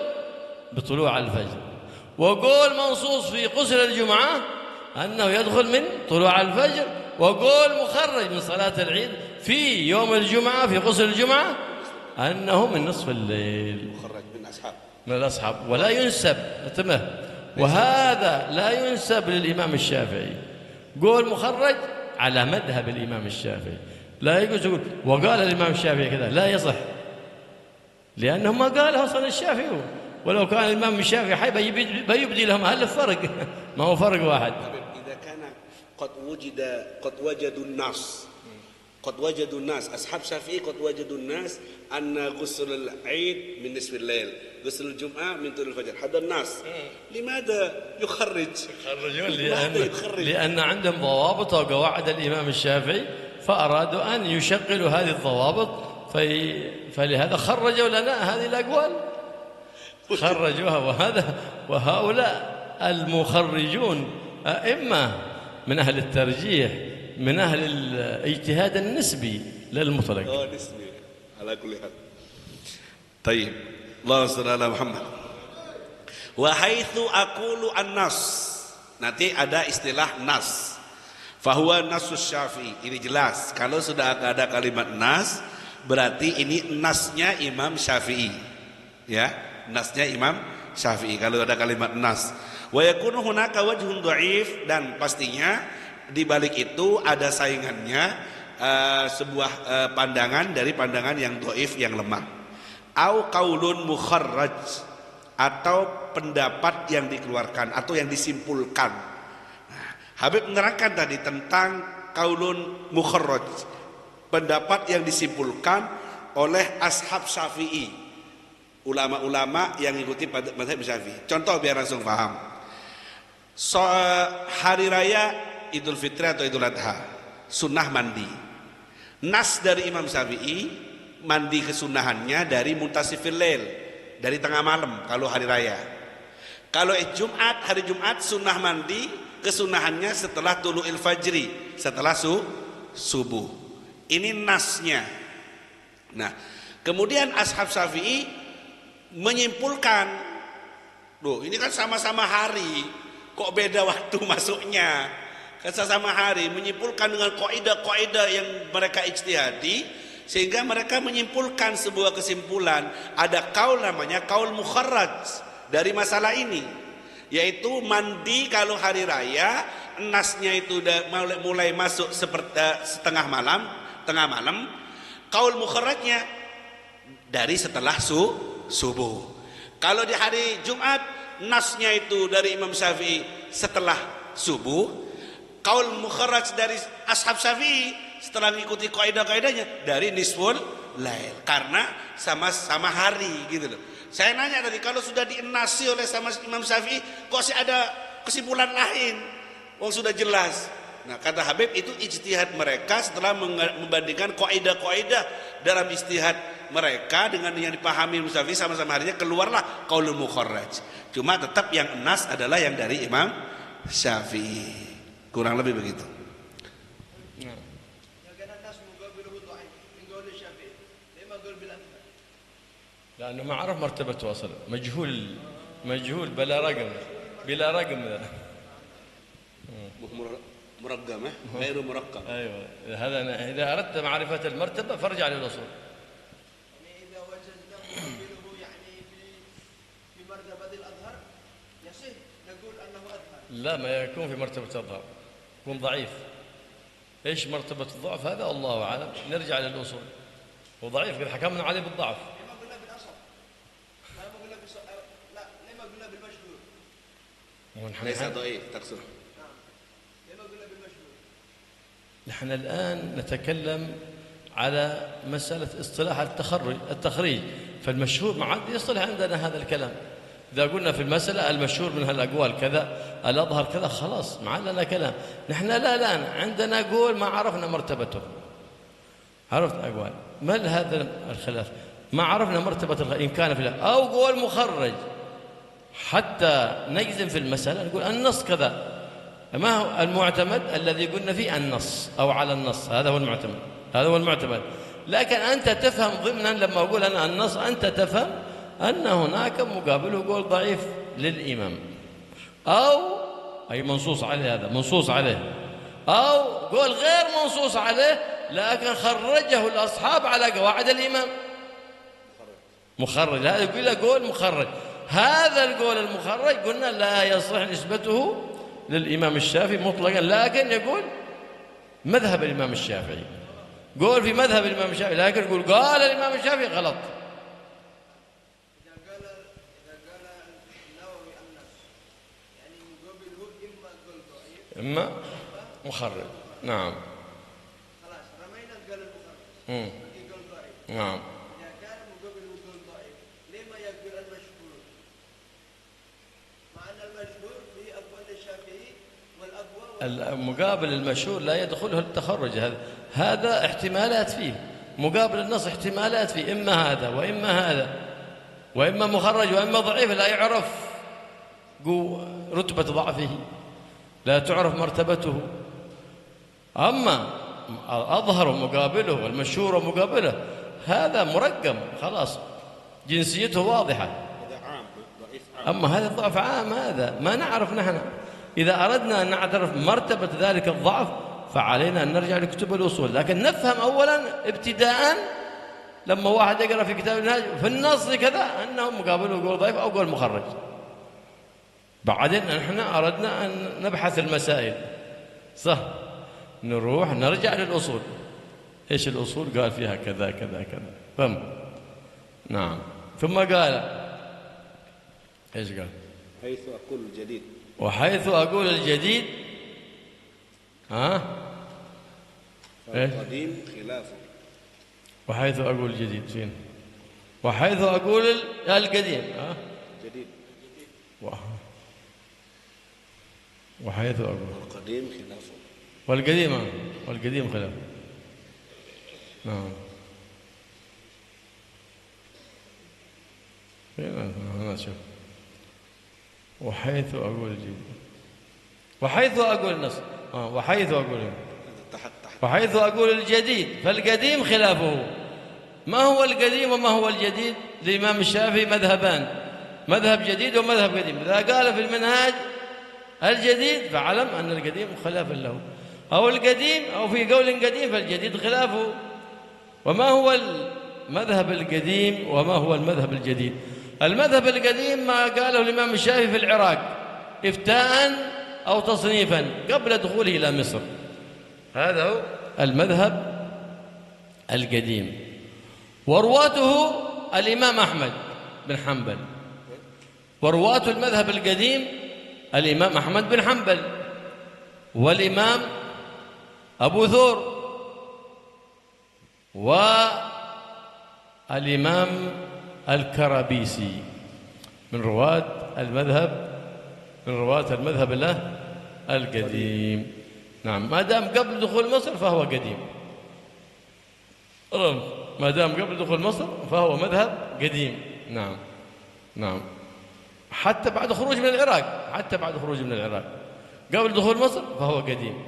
بطلوع الفجر، وقول منصوص في غسل الجمعة أنه يدخل من طلوع الفجر، وقول مخرج من صلاة العيد في يوم الجمعة في غسل الجمعة أنه من نصف الليل. مخرج من الأصحاب ولا ينسب، انتبه، وهذا لا ينسب للإمام الشافعي. قول مخرج على مذهب الإمام الشافعي، لا يجوز تقول وقال الإمام الشافعي كذا، لا يصح، لأنه ما قاله أصلا الشافعي، ولو كان الإمام الشافعي حي بيبدي لهم هل الفرق ما هو فرق واحد. إذا كان قد وجدوا الناس أصحاب الشافعي قد وجدوا الناس أن غسل العيد من نصف الليل، غسل الجمعة من طلوع الفجر، هذا الناس لماذا يخرج؟ لأن عندهم ضوابط وقواعد الإمام الشافعي، فأرادوا أن يشغلوا هذه الضوابط، فلهذا خرجوا لنا هذه الأقوال، خرجوها. وهؤلاء المخرجون أئمة من أهل الترجيح، من أهل الاجتهاد النسبي للمطلق. نسبي على كل حال. طيب، اللهم صل على Muhammad. Wa haitsu aqulu an-nas. Nanti ada istilah nas. Fahuwa nasus Syafi'i. Ini jelas. Kalau sudah ada kalimat nas, berarti ini nasnya Imam Syafi'i. Ya, nasnya Imam Syafi'i kalau ada kalimat nas. Wa yakunu hunaka wajhun dhaif, dan pastinya di balik itu ada saingannya, sebuah pandangan dari pandangan yang dhaif, yang lemah. Au qaulun mukharraj, atau pendapat yang dikeluarkan atau yang disimpulkan. Nah, Habib menerangkan tadi tentang qaulun mukharraj, pendapat yang disimpulkan oleh ashab Syafi'i, ulama-ulama yang mengikuti mazhab Syafi'i. Contoh biar langsung paham. Hari raya Idul Fitri atau Idul Adha, sunnah mandi. Nas dari Imam Syafi'i, mandi kesunahannya dari muntasifil lail, dari tengah malam kalau hari raya. Kalau Jumat, hari Jumat sunnah mandi kesunahannya setelah tulu'il fajri, setelah subuh. Ini nasnya. Nah, kemudian ashab Syafi'i menyimpulkan, loh ini kan sama-sama hari, kok beda waktu masuknya? Kan sama hari, menyimpulkan dengan kaidah-kaidah yang mereka ijtihadi, sehingga mereka menyimpulkan sebuah kesimpulan. Ada kaul namanya kaul mukharraj dari masalah ini, yaitu mandi kalau hari raya, nasnya itu udah mulai masuk seperti tengah malam. Kaul mukharrajnya dari setelah subuh. Kalau di hari Jumat, nasnya itu dari Imam Syafi'i setelah subuh. Kaul mukharraj dari ashab Syafi'i setelah mengikuti kaidah-kaidahnya dari nisful lail, karena sama-sama hari gitu loh. Saya nanya tadi, kalau sudah dienasi oleh sama Imam Syafi'i, kok sih ada kesimpulan lain? Wong sudah jelas. Nah, kata Habib, itu ijtihad mereka setelah membandingkan kaidah-kaidah dalam ijtihad mereka dengan yang dipahami Imam Syafi'i, sama-sama harinya, keluarlah qaulul mukharraj. Cuma tetap yang nas adalah yang dari Imam Syafi'i. Kurang lebih begitu. لأنه ما عرف مرتبة وصل، مجهول بلا رقم ذا. مرقم غير مرقم. أيوة، هذا إذا أردت معرفة المرتبة فارجع للأصول. إذا وجدناه يعني في مرتبة الأظهر يصح نقول أنه أظهر. لا، ما يكون في مرتبة الأظهر، يكون ضعيف. إيش مرتبة الضعف هذا؟ الله أعلم، نرجع للأصول. وضعيف قد حكمنا عليه بالضعف. ليس ضعيف تقصد. نحن الآن نتكلم على مسألة اصطلاح التخريج، فالمشهور ما عاد يصطلح عندنا هذا الكلام. إذا قلنا في المسألة المشهور من هالأقوال كذا، الأظهر كذا، خلاص ما عندنا كلام. نحن لا عندنا قول ما عرفنا مرتبته. عرفت أقوال، ما هذا الخلاف؟ ما عرفنا مرتبة إن كان في أو قول مخرج حتى نجزم في المسألة نقول النص كذا. ما هو المعتمد؟ الذي قلنا فيه النص أو على النص، هذا هو المعتمد، هذا هو المعتمد. لكن أنت تفهم ضمنا لما أقول أنا النص، أنت تفهم أن هناك مقابله قول ضعيف للإمام، أو أي منصوص عليه، هذا منصوص عليه، أو قول غير منصوص عليه لكن خرجه الأصحاب على قواعد الإمام، مخرج. هذا يقول له قول مخرج. هذا القول المخرج قلنا لا يصح نسبته للإمام الشافعي مطلقا، لكن يقول مذهب الإمام الشافعي، قول في مذهب الإمام الشافعي، لكن يقول قال الإمام الشافعي غلط. إما مخرج. نعم. خلاص رمينا القول المخرج. قول ضعيف. نعم. إذا كان مقابله قول ضعيف، لما يقول المشهور؟ مع أن المشهور في أقوال الشافعي والأقوى المقابل المشهور لا يدخله التخرج. هذا احتمالات فيه، مقابل النص احتمالات فيه، إما هذا وإما هذا، وإما مخرج وإما ضعيف، لا يعرف رتبة ضعفه، لا تعرف مرتبته. أما أظهر مقابله والمشهور مقابله هذا مرقم، خلاص جنسيته واضحة. أما هذا الضعف عام، هذا ما نعرف. نحن إذا أردنا أن نعرف مرتبة ذلك الضعف فعلينا أن نرجع لكتب الأصول، لكن نفهم أولا ابتداء لما واحد يقرأ في كتاب النهج في النص كذا أنه مقابله قول ضعيف أو قول مخرج. بعدين نحن أردنا أن نبحث المسائل، صح، نروح نرجع للأصول. إيش الأصول؟ قال فيها كذا كذا كذا، فهم. نعم. ثم قال إيش قال؟ حيث أقول الجديد. وحيث أقول الجديد القديم خلافه. وحيث أقول الجديد فين؟ وحيث أقول القديم جديد. وحيث أقول القديم خلافه. والقديم خلافه. نعم. أنا أشوف وحيث أقول الجديد، وحيث أقول النص، وحيث أقول وحيث أقول الجديد فالقديم خلافه. ما هو القديم وما هو الجديد؟ للإمام الشافعي مذهبان، مذهب جديد ومذهب قديم. إذا قال في المنهاج الجديد فاعلم أن القديم خلافا له، أو القديم أو في قول قديم فالجديد خلافه. وما هو المذهب القديم وما هو المذهب الجديد؟ المذهب القديم ما قاله الإمام الشافعي في العراق إفتاء أو تصنيفا قبل دخوله إلى مصر، هذا هو المذهب القديم. ورواته الإمام أحمد بن حنبل، ورواة المذهب القديم الإمام أحمد بن حنبل والإمام أبو ثور والإمام الكرابيسي من رواة المذهب له القديم. نعم. ما دام قبل دخول مصر فهو قديم، ما دام قبل دخول مصر فهو مذهب قديم. نعم. نعم. حتى بعد خروج من العراق، قبل دخول مصر فهو قديم،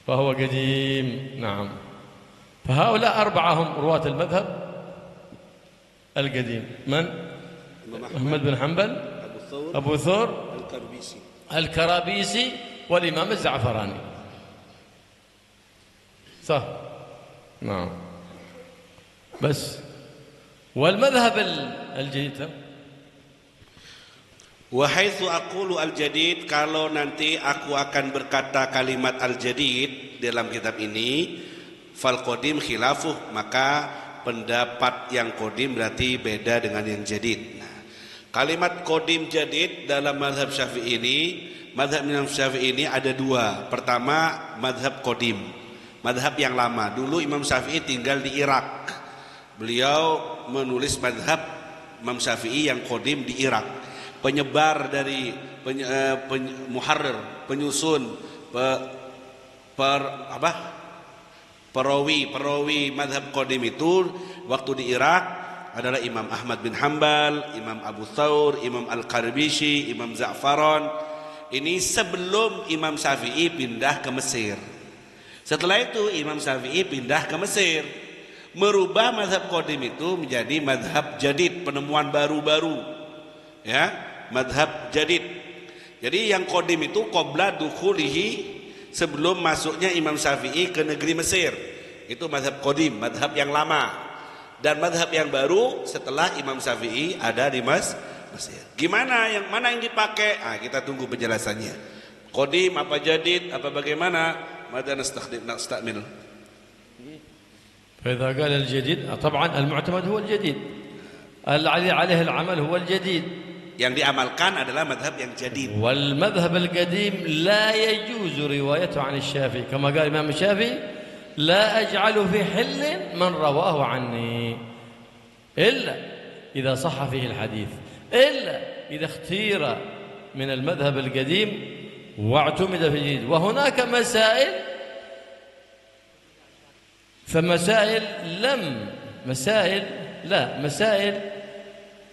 فهو قديم. نعم. فهؤلاء أربعة هم رواة المذهب القديم. من؟ محمد بن حنبل، أبو ثور، الكرابيسي والإمام الزعفراني، صح؟ نعم. بس. والمذهب الجديد Wahai aqulu al-jadid, kalau nanti aku akan berkata kalimat al-jadid dalam kitab ini, fal qadim khilafuh, maka pendapat yang qadim berarti beda dengan yang jadid. Nah, kalimat qadim jadid dalam mazhab Syafi'i ini Madhab Imam Syafi'i ini ada dua. Pertama, madhab Qadim, madhab yang lama. Dulu Imam Syafi'i tinggal di Irak. Beliau menulis madhab Imam Syafi'i yang Qadim di Irak. Penyebar dari muharrir, penyusun, perawi madhab Qadim itu waktu di Irak adalah Imam Ahmad bin Hanbal, Imam Abu Thawr, Imam Al-Qarbishi, Imam Za'faran. Ini sebelum Imam Syafi'i pindah ke Mesir. Setelah itu Imam Syafi'i pindah ke Mesir, merubah madhab Qadim itu menjadi madhab jadid, penemuan baru-baru, ya, madhab jadid. Jadi yang Qadim itu qabla dukhulihi, sebelum masuknya Imam Syafi'i ke negeri Mesir. Itu madhab Qadim, madhab yang lama. Dan madhab yang baru setelah Imam Syafi'i ada di Mesir. Gimana, yang mana yang dipakai? Kita tunggu penjelasannya. Qadim apa jadid apa bagaimana? Mada nastakmil. فإذا قال الجديد طبعا المعتمد هو الجديد الذي عليه العمل هو الجديد. Yang diamalkan adalah madhab yang jadid. والمذهب القديم لا يجوز روايته عن الشافعي كما قال الإمام الشافعي لا أجعل في حل من رواه عني إلا إذا صح فيه الحديث إلا إذا اختير من المذهب القديم واعتمد في الجديد. وهناك مسائل فمسائل مسائل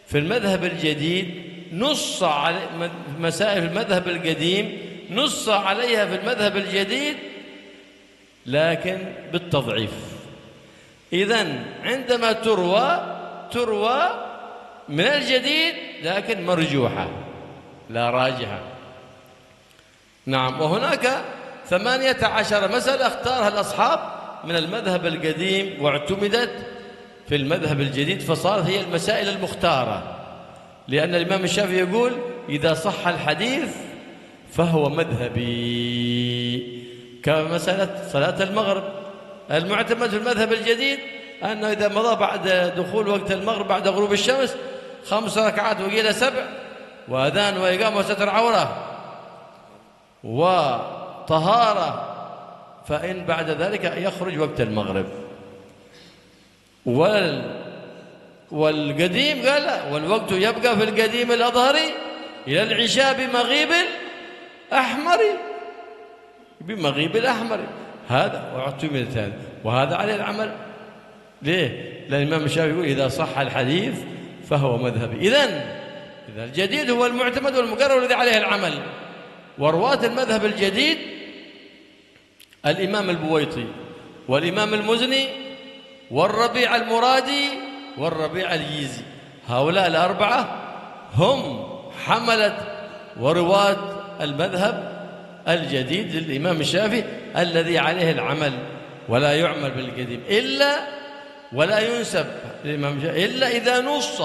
في المذهب الجديد نص على مسائل في المذهب القديم نص عليها في المذهب الجديد لكن بالتضعيف. إذن عندما تروى من الجديد لكن مرجوحة لا راجحة. نعم. وهناك 18 مسألة اختارها الأصحاب من المذهب القديم واعتمدت في المذهب الجديد فصارت هي المسائل المختارة، لأن الإمام الشافعي يقول إذا صح الحديث فهو مذهبي. كمسألة صلاة المغرب المعتمد في المذهب الجديد أنه إذا مضى بعد دخول وقت المغرب بعد غروب الشمس 5 ركعات وقيل 7 وأذان وإقامة وستر عورة وطهارة، فإن بعد ذلك يخرج وقت المغرب. والقديم قال لا، والوقت يبقى في القديم الأظهري إلى العشاء بمغيب الأحمر. هذا واعتمدت هذا وهذا عليه العمل. ليه؟ لأن الإمام الشافعي يقول إذا صح الحديث فهو مذهبي. إذا الجديد هو المعتمد والمقرر الذي عليه العمل. ورواة المذهب الجديد الإمام البويطي والإمام المزني والربيع المرادي والربيع اليزي، هؤلاء الأربعة هم حملة ورواة المذهب الجديد للإمام الشافعي الذي عليه العمل ولا يعمل بالقديم ولا ينسب للإمام الشافعي إلا إذا نص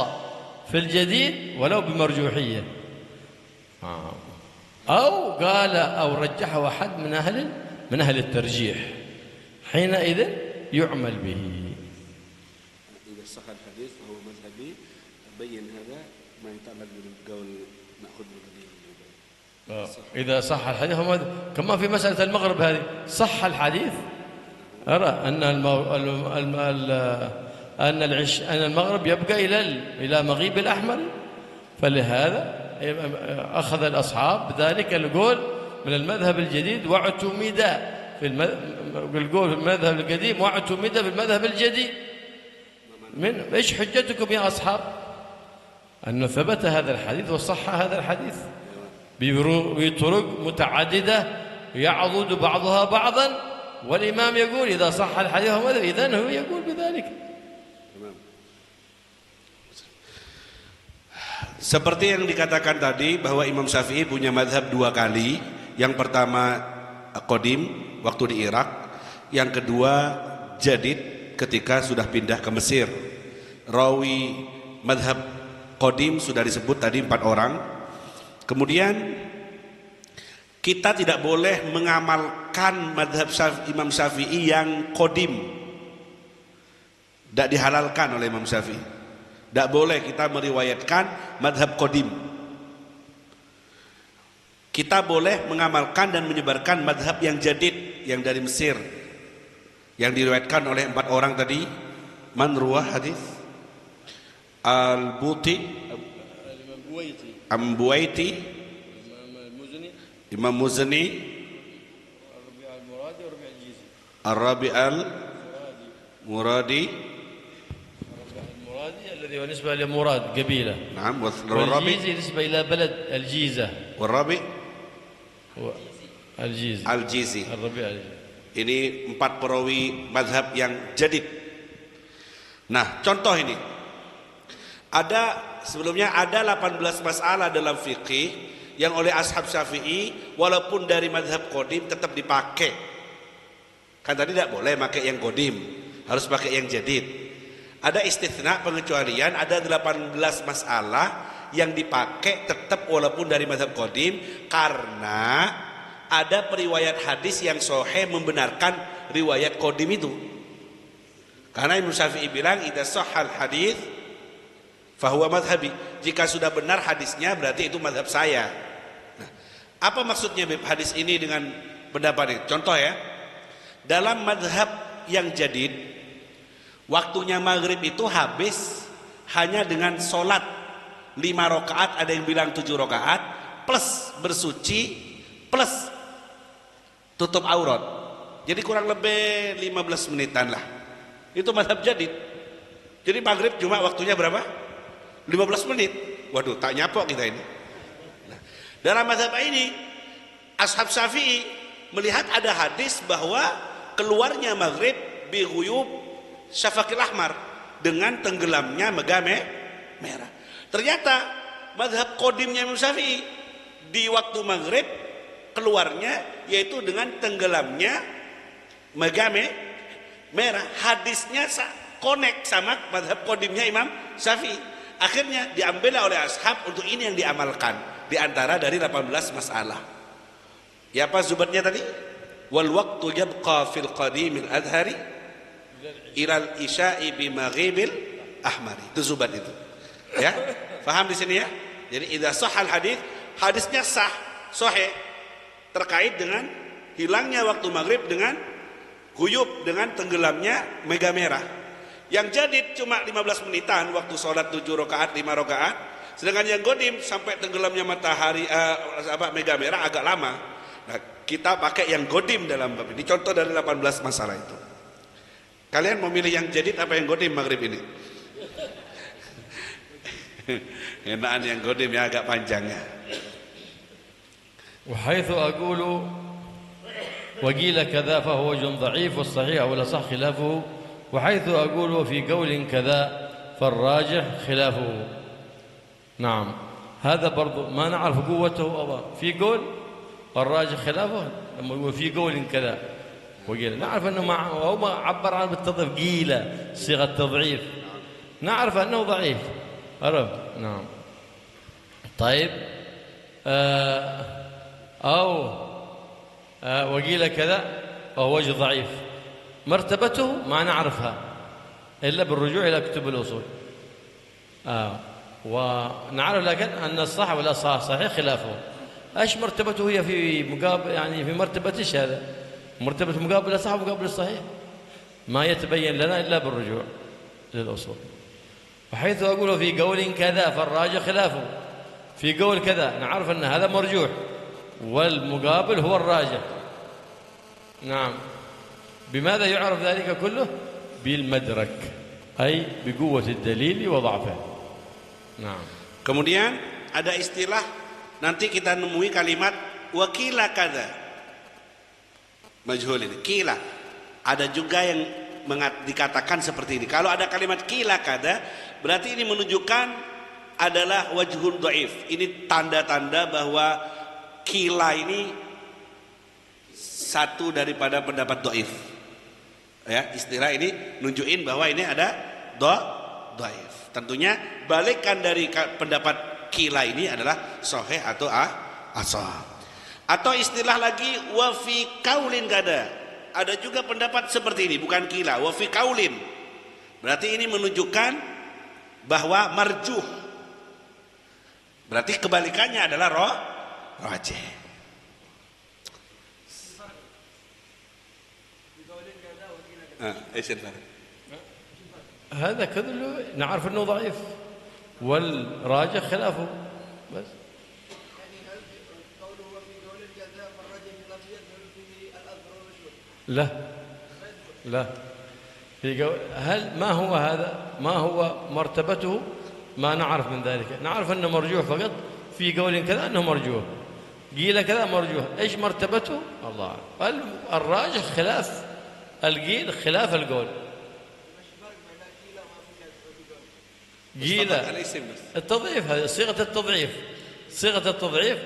في الجديد ولو بمرجوحية أو قال أو رجحه أحد من أهل الترجيح، حينئذ يعمل به. إذا صح الحديث فهو مذهبي. بين هذا ما يتعلق بالقول نأخذ بالقديم. إذا صح الحديث كما في مسألة المغرب هذه صح الحديث، أرى أن المغرب يبقى إلى مغيب الأحمر، فلهذا أخذ الأصحاب ذلك القول من المذهب الجديد واعتمد في القول في المذهب القديم واعتمد في المذهب الجديد. من إيش حجتكم يا أصحاب أنه ثبت هذا الحديث وصح هذا الحديث بطرق متعددة يعضد بعضها بعضا، والإمام يقول إذا صح الحديث إذن هو يقول بذلك. Seperti yang dikatakan tadi bahwa Imam Syafi'i punya madhab 2 kali. Yang pertama Qadim waktu di Irak, yang kedua Jadid ketika sudah pindah ke Mesir. Rawi madhab Qadim sudah disebut tadi 4 orang. Kemudian kita tidak boleh mengamalkan madhab Imam Syafi'i yang Qadim. Tidak dihalalkan oleh Imam Syafi'i. Tidak boleh kita meriwayatkan madhab Qadim. kita boleh mengamalkan dan menyebarkan madhab yang jadid, yang dari Mesir, yang diriwayatkan oleh 4 orang tadi. Man ruwah hadis? Al-Buti, Am-Buaiti, Imam Muzani, Ar-Rabi al-Muradi, الذي هو نسبة إلى مراد قبيلة. نعم. والرابع والجيزي نسبة إلى بلد الجيزة. والرابع الجيزي. Al-Jizi. الربيع الجيزي. Ini 4 perawi mazhab yang jadid. Nah, contoh ini. Sebelumnya ada 18 masalah dalam fikih yang oleh ashab Syafi'i walaupun dari mazhab qadim tetap dipakai. Kan tadi tidak boleh pakai yang qadim, harus pakai yang jadid. Ada istitsna, pengecualian, ada 18 masalah yang dipakai tetap walaupun dari mazhab qadim karena ada periwayat hadis yang sahih membenarkan riwayat qadim itu. Karena Imam Syafi'i bilang idza sahhal hadis fahuwa madhabi. Jika sudah benar hadisnya berarti itu madhab saya. Nah, apa maksudnya hadis ini dengan pendapat ini? Contoh ya, dalam madhab yang jadid, waktunya maghrib itu habis hanya dengan sholat 5 rakaat, ada yang bilang 7 rakaat, plus bersuci, plus tutup aurat. Jadi kurang lebih 15 menitan lah. Itu madhab jadid. Jadi maghrib cuma waktunya berapa? 15 menit. Waduh, tak nyapok kita ini. Nah, dalam mazhab ini ashab Syafi'i melihat ada hadis bahwa keluarnya maghrib bi ghuyub syafaqil ahmar, dengan tenggelamnya megame merah. Ternyata mazhab qadimnya Imam Syafi'i di waktu maghrib keluarnya yaitu dengan tenggelamnya megame merah. Hadisnya connect sama mazhab qadimnya Imam Syafi'i. Akhirnya diambil oleh ashab untuk ini yang diamalkan di antara dari 18 masalah. Ya apa zubatnya tadi? Wal waqtu yabqa fil qadimil adhari ilal isya'i bi maghibil ahmari. Itu zubat itu. Ya, paham di sini ya? Jadi idza sahal hadis, hadisnya sahih terkait dengan hilangnya waktu maghrib dengan guyub, dengan tenggelamnya mega merah. Yang jadid cuma 15 menitan waktu sholat 7 rakaat 5 rakaat, sedangkan yang qadim sampai tenggelamnya matahari mega merah agak lama. Nah, kita pakai yang qadim dalam bab ini. Contoh dari 18 masalah itu. Kalian mau milih yang jadid apa yang qadim maghrib ini? Enakan yang qadim ya, agak panjang ya. وحيث أقول وقيل كذا فهو وجه ضعيف والصحيح ولا صح خلافه وحيث أقول وفي قول كذا فالراجح خلافه. نعم، هذا برضو ما نعرف قوته أو في قول والراجح خلافه. لما يقول في قول كذا وقيل نعرف أنه هو عبر عنه بالتضعيف، قيل صيغة تضعيف، نعرف أنه ضعيف. عرفت؟ نعم. طيب وقيل كذا وهو وجه ضعيف، مرتبته ما نعرفها إلا بالرجوع إلى كتب الأصول. ونعرف لكن أن الصح ولا صحيح خلافه. إيش مرتبته هي في مقابل، يعني في مرتبة إيش هذا؟ مرتبة مقابل الصح ومقابل الصحيح ما يتبين لنا إلا بالرجوع للأصول. وحيث أقول في قول كذا فالراجح خلافه، في قول كذا نعرف أن هذا مرجوح والمقابل هو الراجح. نعم. بماذا يعرف ذلك كله؟ بالمدرك، أي بقوة الدليل وضعفه. نعم. Kemudian ada istilah, nanti kita nemui kalimat wakila kada, majhul ini kila. Ada juga yang dikatakan seperti ini. Kalau ada kalimat kila kada, berarti ini menunjukkan adalah wajhun dhaif. Ini tanda-tanda bahwa kila ini satu daripada pendapat dhaif. Ya, istilah ini nunjukin bahwa ini ada dhaif. Tentunya balikan dari pendapat kila ini adalah sahih atau ashah. Atau istilah lagi wa fi kaulin kada. Ada juga pendapat seperti ini, bukan kila, wa fi kaulin. Berarti ini menunjukkan bahwa marjuh. Berarti kebalikannya adalah rajih. ايش الفرق؟ هذا كله نعرف أنه ضعيف، والراجح خلافه بس. لا لا، هل ما هو هذا؟ ما هو مرتبته؟ ما نعرف من ذلك، نعرف أنه مرجوح فقط. في قول كذا أنه مرجوح، قيل كذا مرجوح، إيش مرتبته؟ الله أعلم. الراجح خلاف القيل خلاف القول. قيل التضعيف، هذه صيغة التضعيف، صيغة التضعيف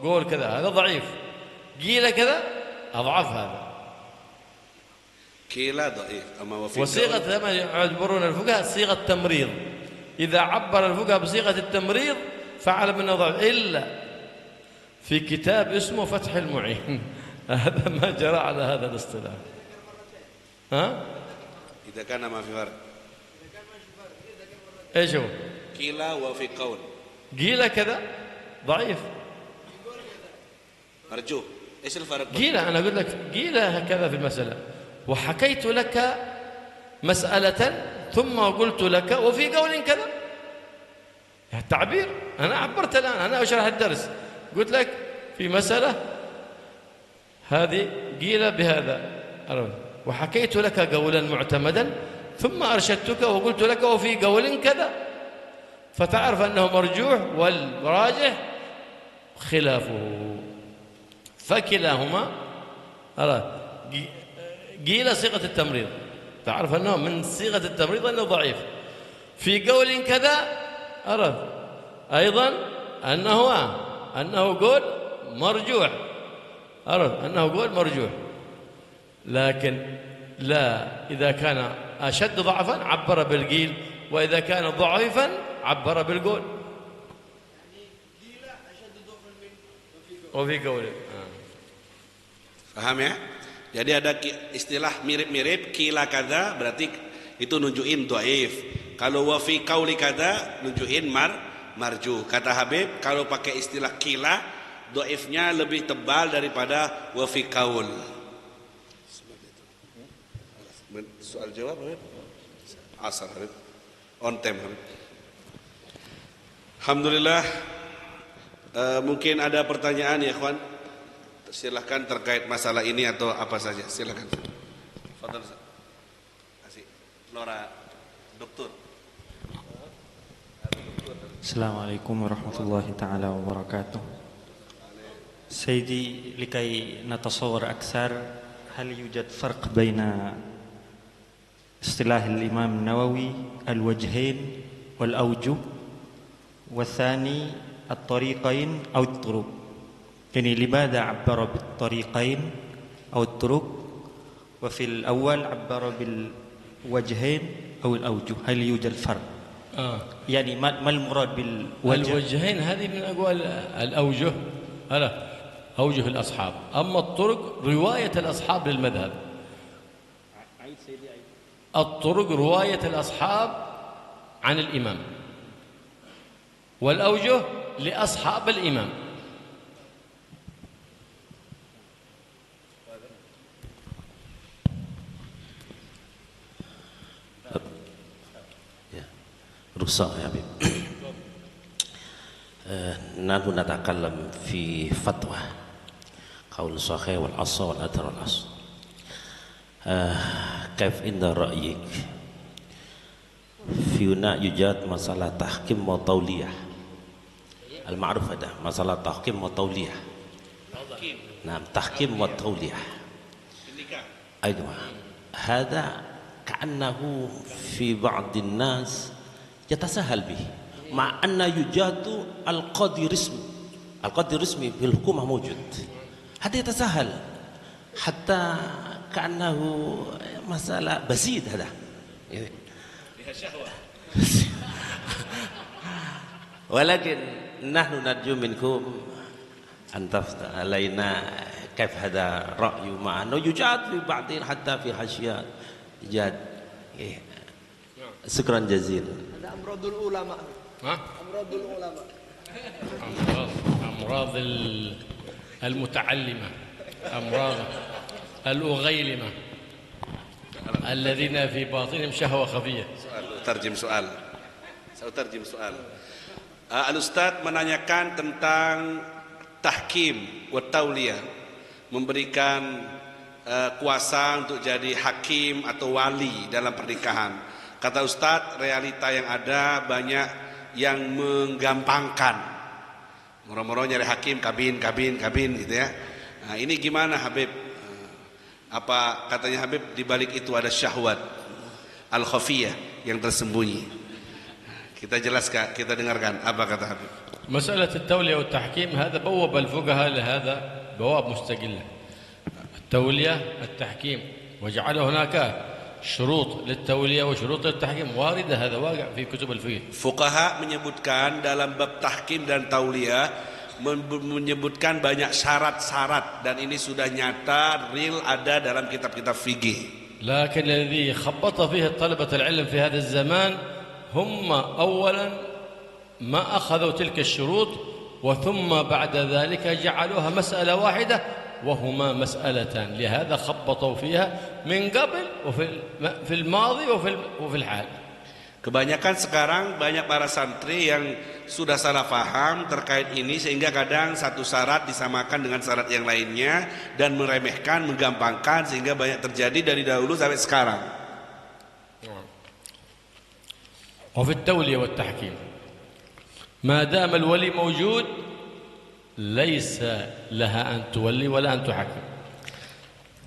قول كذا هذا ضعيف، قيل كذا أضعف هذا. كيلا ضعيف أما وفي وصيغة كما يعتبرون الفقهاء صيغة تمريض، إذا عبر الفقهاء بصيغة التمريض فعلم أنه ضعيف، إلا في كتاب اسمه فتح المعين هذا ما جرى على هذا الاصطلاح. ها؟ إذا كان ما في فرق. إيش هو؟ كيلا وفي قول. قيل كذا ضعيف، مرجوح. إيش الفرق؟ قيل، أنا أقول لك قيل هكذا في المسألة، وحكيت لك مسألة ثم قلت لك وفي قول كذا. التعبير أنا عبرت الآن، أنا أشرح الدرس، قلت لك في مسألة هذه قيل بهذا، وحكيت لك قولا معتمدا ثم أرشدتك وقلت لك وفي قول كذا، فتعرف أنه مرجوح والراجح خلافه. فكلاهما قيل صيغة التمريض، تعرف أنه من صيغة التمريض أنه ضعيف. في قول كذا أيضا أنه قول مرجوح، أنه قول مرجوح، لكن لا، إذا كان أشد ضعفا عبر بالقيل، وإذا كان ضعيفا عبر بالقول. وفي قول Paham ya? Jadi ada istilah mirip-mirip, kila kada berarti itu nunjukin dhaif. Kalau wa fi qauli kada nunjukin marju. Kata Habib, kalau pakai istilah kila, dhaifnya lebih tebal daripada wa fi qaul. Soal jawab Habib? Asal Habib. On time Habib. Alhamdulillah. Mungkin ada pertanyaan ya ikhwan. Silakan terkait masalah ini atau apa saja, silakan. Fadhal. Kasih Lora Doktor. Assalamualaikum warahmatullahi taala wabarakatuh. سيدي لكي نتصور أكثر هل يوجد فرق بين اصطلاح الإمام النووي الوجهين والأوجه، والثاني الطريقين أو الطرق؟ يعني لماذا عبر بالطريقين أو الطرق، وفي الأول عبر بالوجهين أو الأوجه؟ هل يوجد فرق؟ يعني ما المراد بالوجه؟ الوجهين هذه من أقوال الأوجه، أوجه الأصحاب. أما الطرق رواية الأصحاب للمذهب، الطرق رواية الأصحاب عن الإمام، والأوجه لأصحاب الإمام. rusak ya Habib. Nahnu natakallam fi fatwa qaul sahih wal asl wal athar wal asl. Kaif inda ra'yik fi huna yujad masalah tahkim wa tawliyah al ma'ruf ada masalah tahkim wa tawliyah. Nah, tahkim wa tawliyah أيوة. هذا كأنه في بعض الناس يتساهل به، مع أن يوجد القاضي الرسمي في الحكومة موجود، هذا يتساهل حتى كأنه مسألة بسيط. هذا ولكن نحن نرجو منكم أن تفتح علينا كيف هذا رأي، مع أنه يوجد في بعضهم حتى في حاشية إيجاد. شكرا جزيلا. أمراض العلماء. أمراض العلماء. أمراض المتعلمة، أمراض الأغيلمة. الذين في باطنهم شهوة خفية. Saya terjem soal. Al-Ustaz menanyakan tentang tahkim wa tauliyah, memberikan kuasa untuk jadi hakim atau wali dalam pernikahan. Kata Ustaz, realita yang ada banyak yang menggampangkan. Moro-moro nyari hakim, kabin gitu ya. Nah, ini gimana Habib? Apa katanya Habib, di balik itu ada syahwat al-khafiyah yang tersembunyi. Kita jelaskan, kita dengarkan apa kata Habib. مسألة التولية والتحكيم هذا بوب الفقهاء لهذا بواب مستقلة. التولية التحكيم وجعل هناك شروط للتولية وشروط للتحكيم واردة، هذا واقع في كتب الفقه. Fuqaha menyebutkan dalam bab tahkim dan tauliyah, menyebutkan banyak syarat-syarat, dan ini sudah nyata real ada dalam kitab-kitab fikih. لكن الذي خبط فيه طلبة العلم في هذا الزمان هم أولا ما أخذوا تلك الشروط، وثم بعد ذلك جعلوها مسألة واحدة وهما مسألتان، لهذا خبطوا فيها من قبل وفي الماضي وفي الحال. Kebanyakan sekarang banyak para santri yang sudah salah paham terkait ini, sehingga kadang satu syarat disamakan dengan syarat yang lainnya dan meremehkan, menggampangkan, sehingga banyak terjadi dari dahulu sampai sekarang. وفي التولية والتحكيم ما دام الولي موجود ليس لها أن تولي ولا أن تحكم.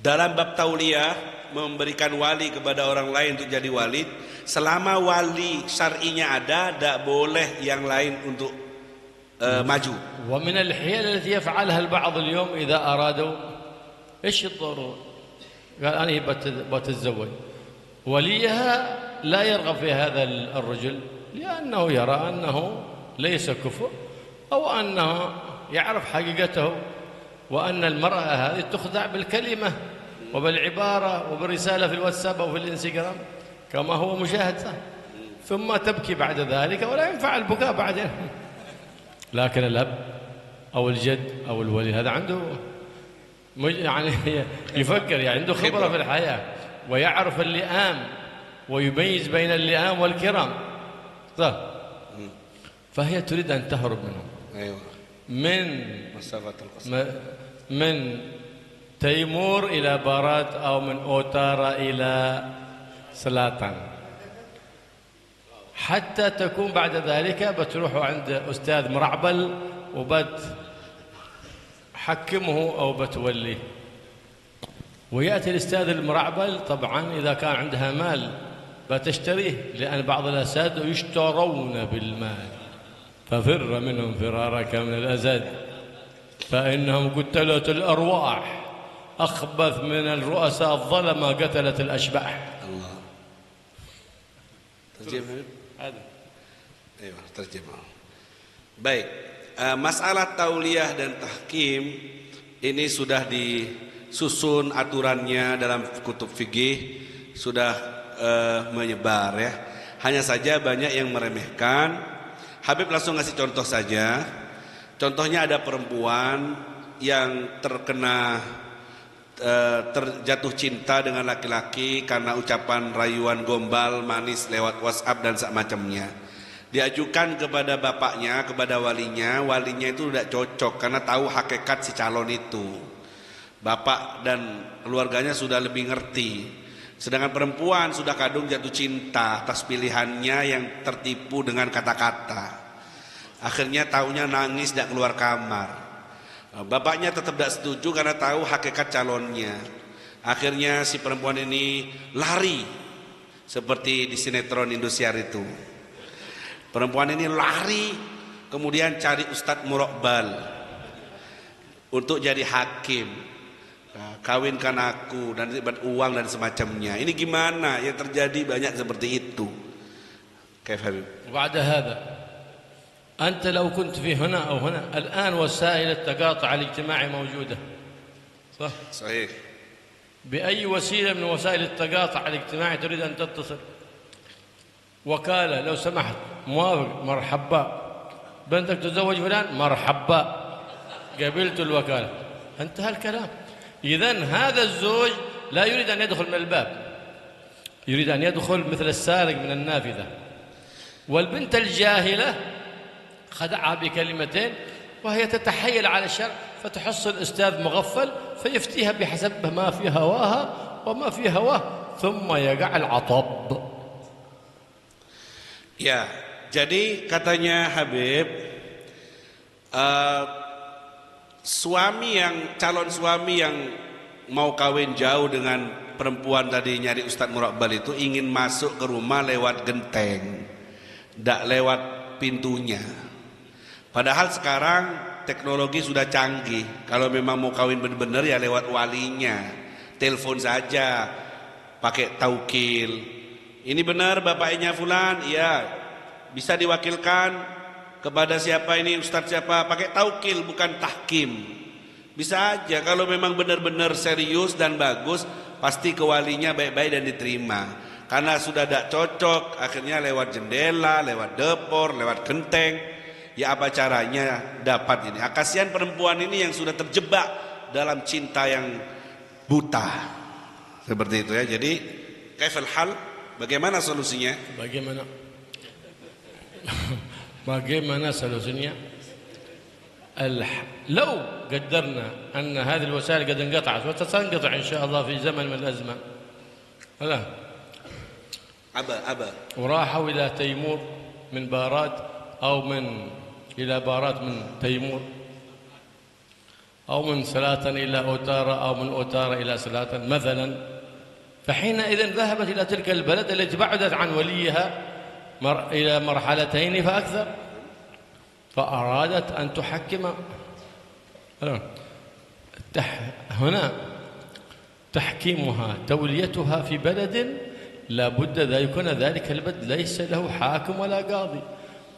Dalam bab tauliyah, memberikan wali kepada orang lain untuk jadi wali, selama wali syar'inya ada, tidak boleh yang lain untuk maju. ومن الحيل التي يفعلها البعض اليوم إذا أرادوا إيش الضرورة؟ قال أنا بتزوج، وليها لا يرغب في هذا الرجل لأنه يرى أنه ليس كفء، أو أنه يعرف حقيقته، وأن المرأة هذه تخدع بالكلمة وبالعبارة وبالرسالة في الواتساب أو في الإنستغرام كما هو مشاهد، ثم تبكي بعد ذلك ولا ينفع البكاء بعدين. لكن الأب أو الجد أو الولي هذا عنده يعني يفكر، يعني عنده خبرة في الحياة ويعرف اللئام ويميز بين اللئام والكرام، صح؟ فهي تريد أن تهرب منهم. أيوة. من تيمور إلى بارات أو من أوتارا إلى سلاتان، حتى تكون بعد ذلك بتروحوا عند أستاذ مرعبل حكمه أو بتوليه، ويأتي الأستاذ المرعبل طبعا إذا كان عندها مال بتشتريه، لأن بعض الأساتذة يشترون بالمال، ففر منهم فرارك من الأسد فإنهم قتلة الأرواح أخبث من الرؤساء الظلمة قتلة الأشباح. الله. Terjemah. Ayo, terjemah. Baik, masalah tauliyah dan tahkim ini sudah disusun aturannya dalam kutub fikih, sudah menyebar ya. Hanya saja banyak yang meremehkan. Habib langsung ngasih contoh saja. Contohnya ada perempuan yang terjatuh cinta dengan laki-laki karena ucapan rayuan gombal manis lewat WhatsApp dan semacamnya. Diajukan kepada bapaknya, kepada walinya itu tidak cocok karena tahu hakikat si calon itu. Bapak dan keluarganya sudah lebih ngerti. Sedangkan perempuan sudah kadung jatuh cinta atas pilihannya yang tertipu dengan kata-kata. Akhirnya taunya nangis tidak keluar kamar. Bapaknya tetap tidak setuju karena tahu hakikat calonnya. Akhirnya si perempuan ini lari seperti di sinetron Indosiar itu. Perempuan ini lari kemudian cari Ustadz Murokbal untuk jadi hakim. Kawinkan aku dan dapat uang dan semacamnya. Ini gimana? Yang terjadi banyak seperti itu. Kaif Habib? وبعد هذا أنت لو كنت في هنا أو هنا الآن وسائل التقاطع الاجتماعي موجودة، صح؟ صحيح. بأي وسيلة من وسائل التقاطع الاجتماعي تريد أن تتصل؟ وكالة لو سمحت موافق مرحبا، بنتك تزوج فلان مرحبا، قبلت الوكالة، انتهى الكلام. إذن هذا الزوج لا يريد أن يدخل من الباب، يريد أن يدخل مثل السارق من النافذة، والبنت الجاهلة خدعها بكلمتين وهي تتحايل على الشرع، فتحصل الأستاذ مغفل فيفتيها بحسب ما في هواها وما في هواه، ثم يقع العطب. Ya, jadi katanya Habib, calon suami yang mau kawin jauh dengan perempuan tadi nyari Ustadz Muraqbal itu ingin masuk ke rumah lewat genteng, tidak lewat pintunya. Padahal sekarang teknologi sudah canggih. Kalau memang mau kawin benar-benar ya lewat walinya, telepon saja, pakai taukil. Ini benar bapaknya fulan, iya. Bisa diwakilkan kepada siapa ini, ustadz siapa, pakai taukil bukan tahkim. Bisa aja kalau memang benar-benar serius dan bagus, pasti ke walinya baik-baik dan diterima. Karena sudah tidak cocok, akhirnya lewat jendela, lewat depor, lewat genteng. Ya apa caranya dapat ini? Kasihan perempuan ini yang sudah terjebak dalam cinta yang buta. Seperti itu ya. Jadi kaifal hal? Bagaimana solusinya? Bagaimana solusinya? لو قدرنا أن هذه الوسائل قد انقطعت وستنقطع إن شاء الله في زمن من الأزمان، لا أبا وراحوا إلى تيمور من بارات أو إلى بارات من تيمور، أو من سلاتن إلى أوتارا، أو من أوتارا إلى سلاتن مثلا، فحينئذ ذهبت إلى تلك البلد التي بعدت عن وليها إلى مرحلتين فأكثر، فأرادت أن تحكم. هنا تحكيمها توليتها في بلد لا بد أن يكون ذلك البلد ليس له حاكم ولا قاضي.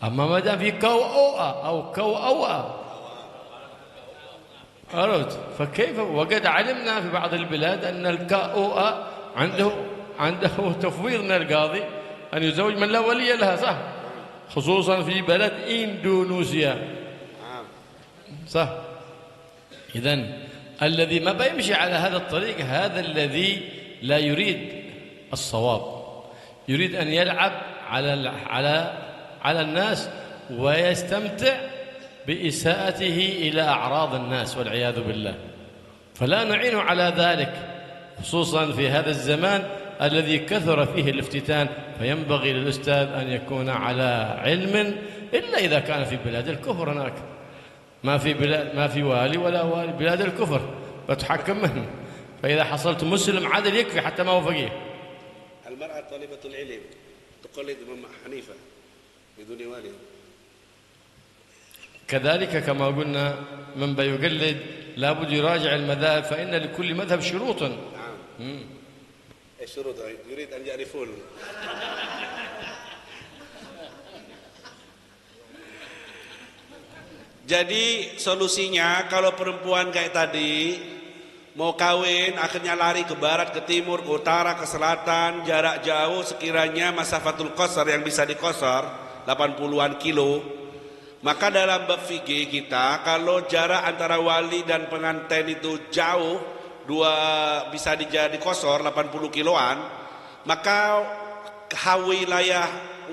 أما ما دام في كوأوأة أو كوأوأة، عرفت؟ فكيف وقد علمنا في بعض البلاد أن الكوأوأة عنده تفويض من القاضي أن يزوج من لا ولي لها، صح؟ خصوصا في بلد إندونيسيا، صح؟ إذن الذي ما بيمشي على هذا الطريق هذا الذي لا يريد الصواب، يريد أن يلعب على الناس ويستمتع بإساءته إلى أعراض الناس والعياذ بالله. فلا نعين على ذلك، خصوصا في هذا الزمان الذي كثر فيه الافتتان، فينبغي للأستاذ أن يكون على علم، إلا إذا كان في بلاد الكفر. هناك ما في والي ولا والي، بلاد الكفر فتحكم منه، فإذا حصلت مسلم عدل يكفي حتى ما هو فقيه. المرأة طالبة العلم تقلد إمام حنيفة بدون والي، كذلك كما قلنا من بيقلد لابد يراجع المذاهب، فإن لكل مذهب شروط. شروط يريد أن يعرفون. Jadi solusinya kalau perempuan kayak tadi mau kawin akhirnya lari ke barat, ke timur, ke utara, ke selatan, jarak jauh sekiranya masafatul qasar yang bisa dikosor 80-an kilo, maka dalam bab fikih kita kalau jarak antara wali dan pengantin itu jauh, bisa dijadi kosor 80 kiloan, maka wilayah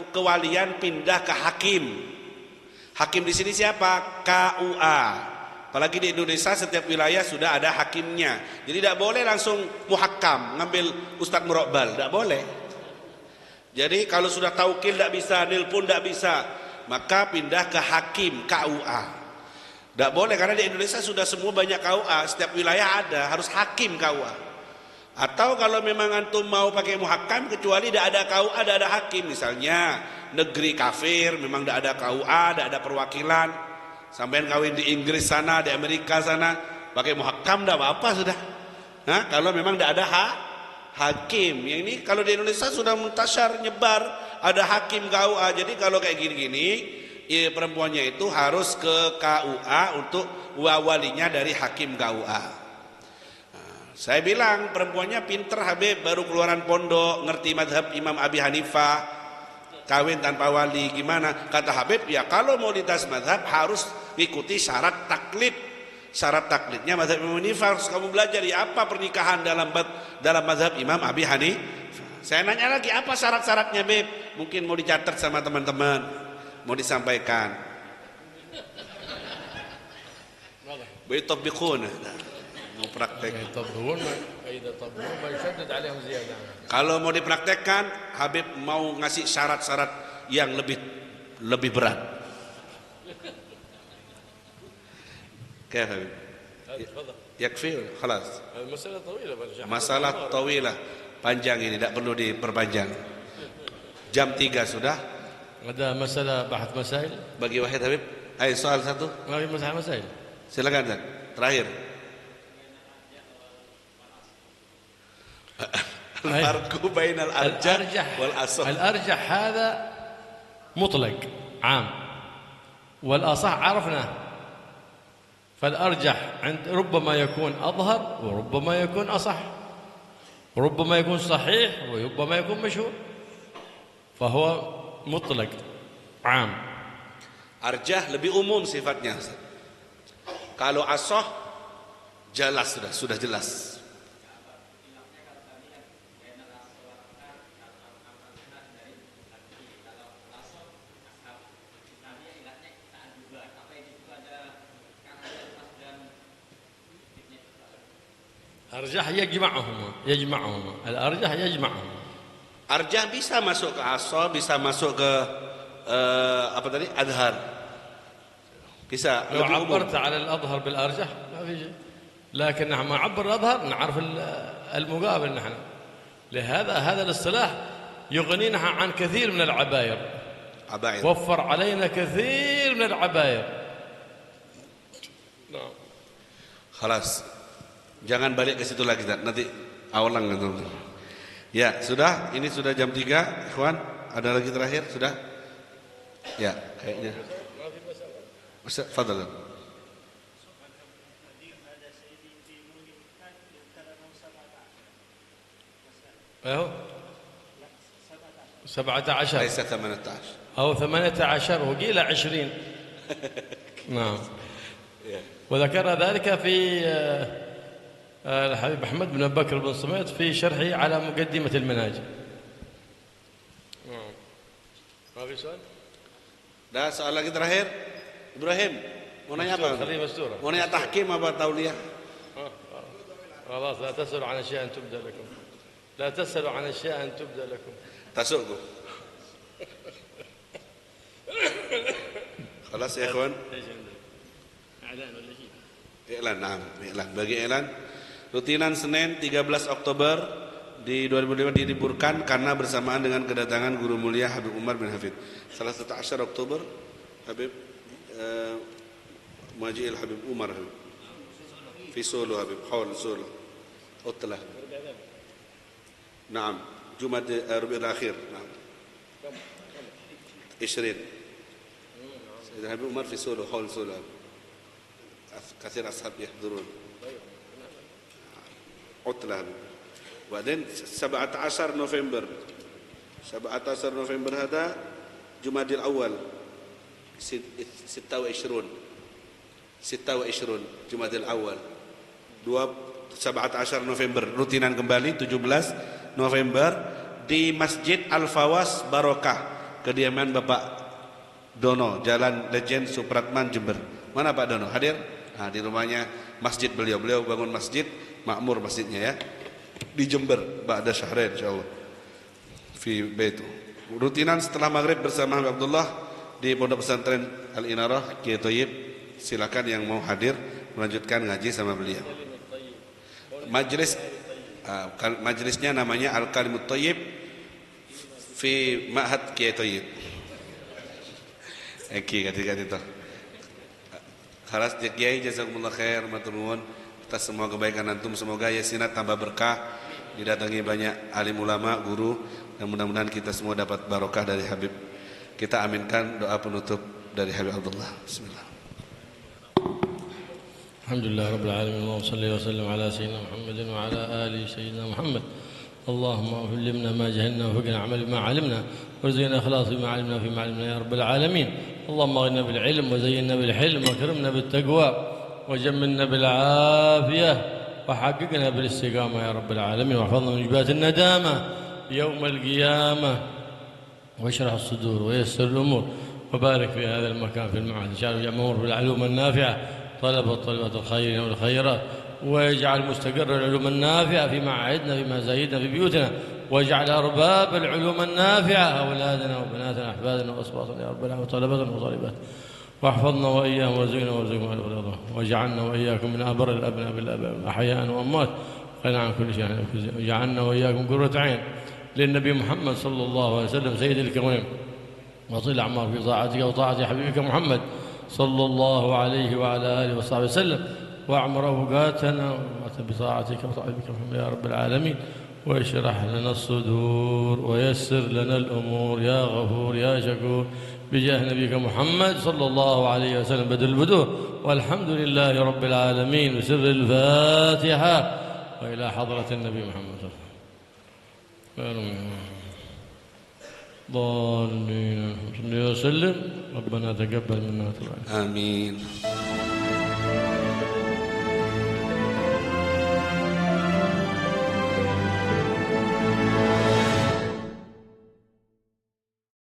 kewalian pindah ke hakim. Hakim di sini siapa? KUA. Apalagi di Indonesia setiap wilayah sudah ada hakimnya. Jadi tidak boleh langsung muhakkam ngambil Ustadz Muraqbal, tidak boleh. Jadi kalau sudah taukil tidak bisa, nelpon tidak bisa, maka pindah ke hakim KUA. Tidak boleh karena di Indonesia sudah semua banyak KUA, setiap wilayah ada, harus hakim KUA. Atau kalau memang antum mau pakai muhakkam kecuali tidak ada KUA, tidak ada hakim, misalnya negeri kafir memang tidak ada KUA, tidak ada perwakilan, sampean kawin di Inggris sana, di Amerika sana, pakai muhakkam tidak apa-apa sudah. Nah, kalau memang tidak ada hakim, yang ini kalau di Indonesia sudah muntasyar nyebar ada hakim KUA. Jadi kalau kayak gini-gini, ya, perempuannya itu harus ke KUA untuk walinya dari hakim KUA. Saya bilang perempuannya pinter Habib, baru keluaran pondok, ngerti madhab Imam Abi Hanifah, kawin tanpa wali gimana? Kata Habib, ya kalau mau lintas madhab harus ikuti syarat taklid. Syarat taklidnya madhab Imam Hanifah, harus kamu belajar ya apa pernikahan dalam madhab Imam Abi Hanifah. Saya nanya lagi, apa syarat-syaratnya Beb? Mungkin mau dicatat sama teman-teman, mau disampaikan. Baytabiqun, mau praktek. Kalau mau dipraktekkan, Habib mau ngasih syarat-syarat yang lebih berat. Kayak Habib. Yakfi, khalas. Masalah tawilah, panjang ini, tidak perlu diperpanjang. Jam 3 sudah. Ada masalah bahas masail? Bagi Wahid Habib, ayo soal satu. Bagi masail. Silakan Zak. Terakhir. الفرق بين الأرجح والأصح. الأرجح هذا مطلق عام، والأصح عرفناه. فالأرجح ربما يكون أظهر وربما يكون أصح، وربما يكون صحيح وربما يكون مشهور، فهو مطلق عام. Arjah lebih umum sifatnya. Kalau asah jelas, sudah jelas. أرجح يجمعهما الأرجح يجمعهما. Arjah bisa masuk ke asah, bisa masuk ke apa tadi, adhar. Bisa. لو عبرت على الأظهر بالأرجح ما في شيء، لكن نحن ما عبر الأظهر نعرف المقابل. نحن لهذا هذا الاصطلاح يغنينا عن كثير من العباير. وفر علينا كثير من العباير. نعم. خلاص. Jangan balik ke situ lagi, nanti awalang gitu. Ya, sudah, ini sudah jam 3, ikhwan. Ada lagi terakhir, sudah? Ya, kayaknya. Ustaz, fadhal. اهو 17 ليس 18 أو 18 وقيل 20. نعم. وذكر ذلك في الحبيب أحمد بن بكر بن صميت في شرحه على مقدمة المنهج. ما في سؤال؟ Dah, soal lagi terakhir. Ibrahim, mau nanya apa? Mau nanya tahkim apa tauliyah? خلاص لا تسألوا عن أشياء تبدأ لكم. لا تسألوا عن أشياء تبدأ لكم. Tasukku. خلاص يا إخوان. Iklan, nah, iklan. Bagi iklan, rutinan Senin 13 Oktober di 2005 diliburkan karena bersamaan dengan kedatangan guru mulia Habib Umar bin Hafid. Salah 11 Oktober Habib Maji'il Habib Umar في سولو Habib حول سولو أطلع نعم جمعة ربيع الأخير نعم 20 سيد حبيب عمر في سولو حول سولو كثير أصحاب يحضرون عطلة وبعدين 17 نوفمبر 17 نوفمبر هذا جمعة الأول 26 جمعة الأول 17 November rutinan kembali 17 November di Masjid Al-Fawas Barokah, kediaman Bapak Dono, Jalan Legend Supratman, Jember. Mana Pak Dono? Hadir? Nah, di rumahnya masjid beliau bangun masjid, makmur masjidnya ya. Di Jember, ba'da syahrain insyaallah. Fi baitu. Rutinan setelah maghrib bersama Habib Abdullah di Pondok Pesantren Al-Inarah Kiai Thayyib. Silakan yang mau hadir melanjutkan ngaji sama beliau. Majelisnya namanya Al-Kalimut Thayyib fi Ma'had Kiai Thayyib. Ketika itu. Khalas Kiai, jazakumullah khair, matur nuwun atas semua kebaikan antum. Semoga Yasinat tambah berkah, didatangi banyak alim ulama, guru, dan mudah-mudahan kita semua dapat barokah dari Habib. Kita aminkan doa penutup dari Habib Abdullah. Bismillah. الحمد لله رب العالمين، اللهم صل وسلم على سيدنا محمد وعلى آل سيدنا محمد. اللهم علمنا ما جهلنا وفقنا عمل ما علمنا وارزقنا اخلاص بما علمنا فيما علمنا يا رب العالمين. اللهم اغننا بالعلم وزينا بالحلم واكرمنا بالتقوى وجملنا بالعافية وحققنا بالاستقامة يا رب العالمين، واحفظنا من جبات الندامة يوم القيامة، واشرح الصدور ويسر الأمور، وبارك في هذا المكان في المعهد إن شاء الله يجمعون في العلوم النافعة طلبة الخير والخيرات، ويجعل مستقر العلوم النافعة في معاهدنا في مزايدنا في بيوتنا، واجعل أرباب العلوم النافعة أولادنا وبناتنا أحفادنا وأصباطنا يا رب العالمين وطلبتنا وطالبات، واحفظنا وإياهم وارزقنا وارزقهم أهل الرضا، واجعلنا وإياكم من أبر الأبناء بالآباء أحياء وأموات، غنى عن كل شيء، واجعلنا وإياكم قرة عين للنبي محمد صلى الله عليه وسلم سيد الكونين، وطيل الأعمار في طاعتك وطاعة حبيبك محمد صلى الله عليه وعلى آله وصحبه وسلم، واعمر أوقاتنا بطاعتك وطاعتك محمد يا رب العالمين، واشرح لنا الصدور ويسر لنا الأمور يا غفور يا شكور، بجاه نبيك محمد صلى الله عليه وسلم بدل البدور، والحمد لله رب العالمين، بسر الفاتحة، وإلى حضرة النبي محمد صلى الله عليه وسلم ضالين وسلم. ربنا تقبل منا وتب علينا. آمين.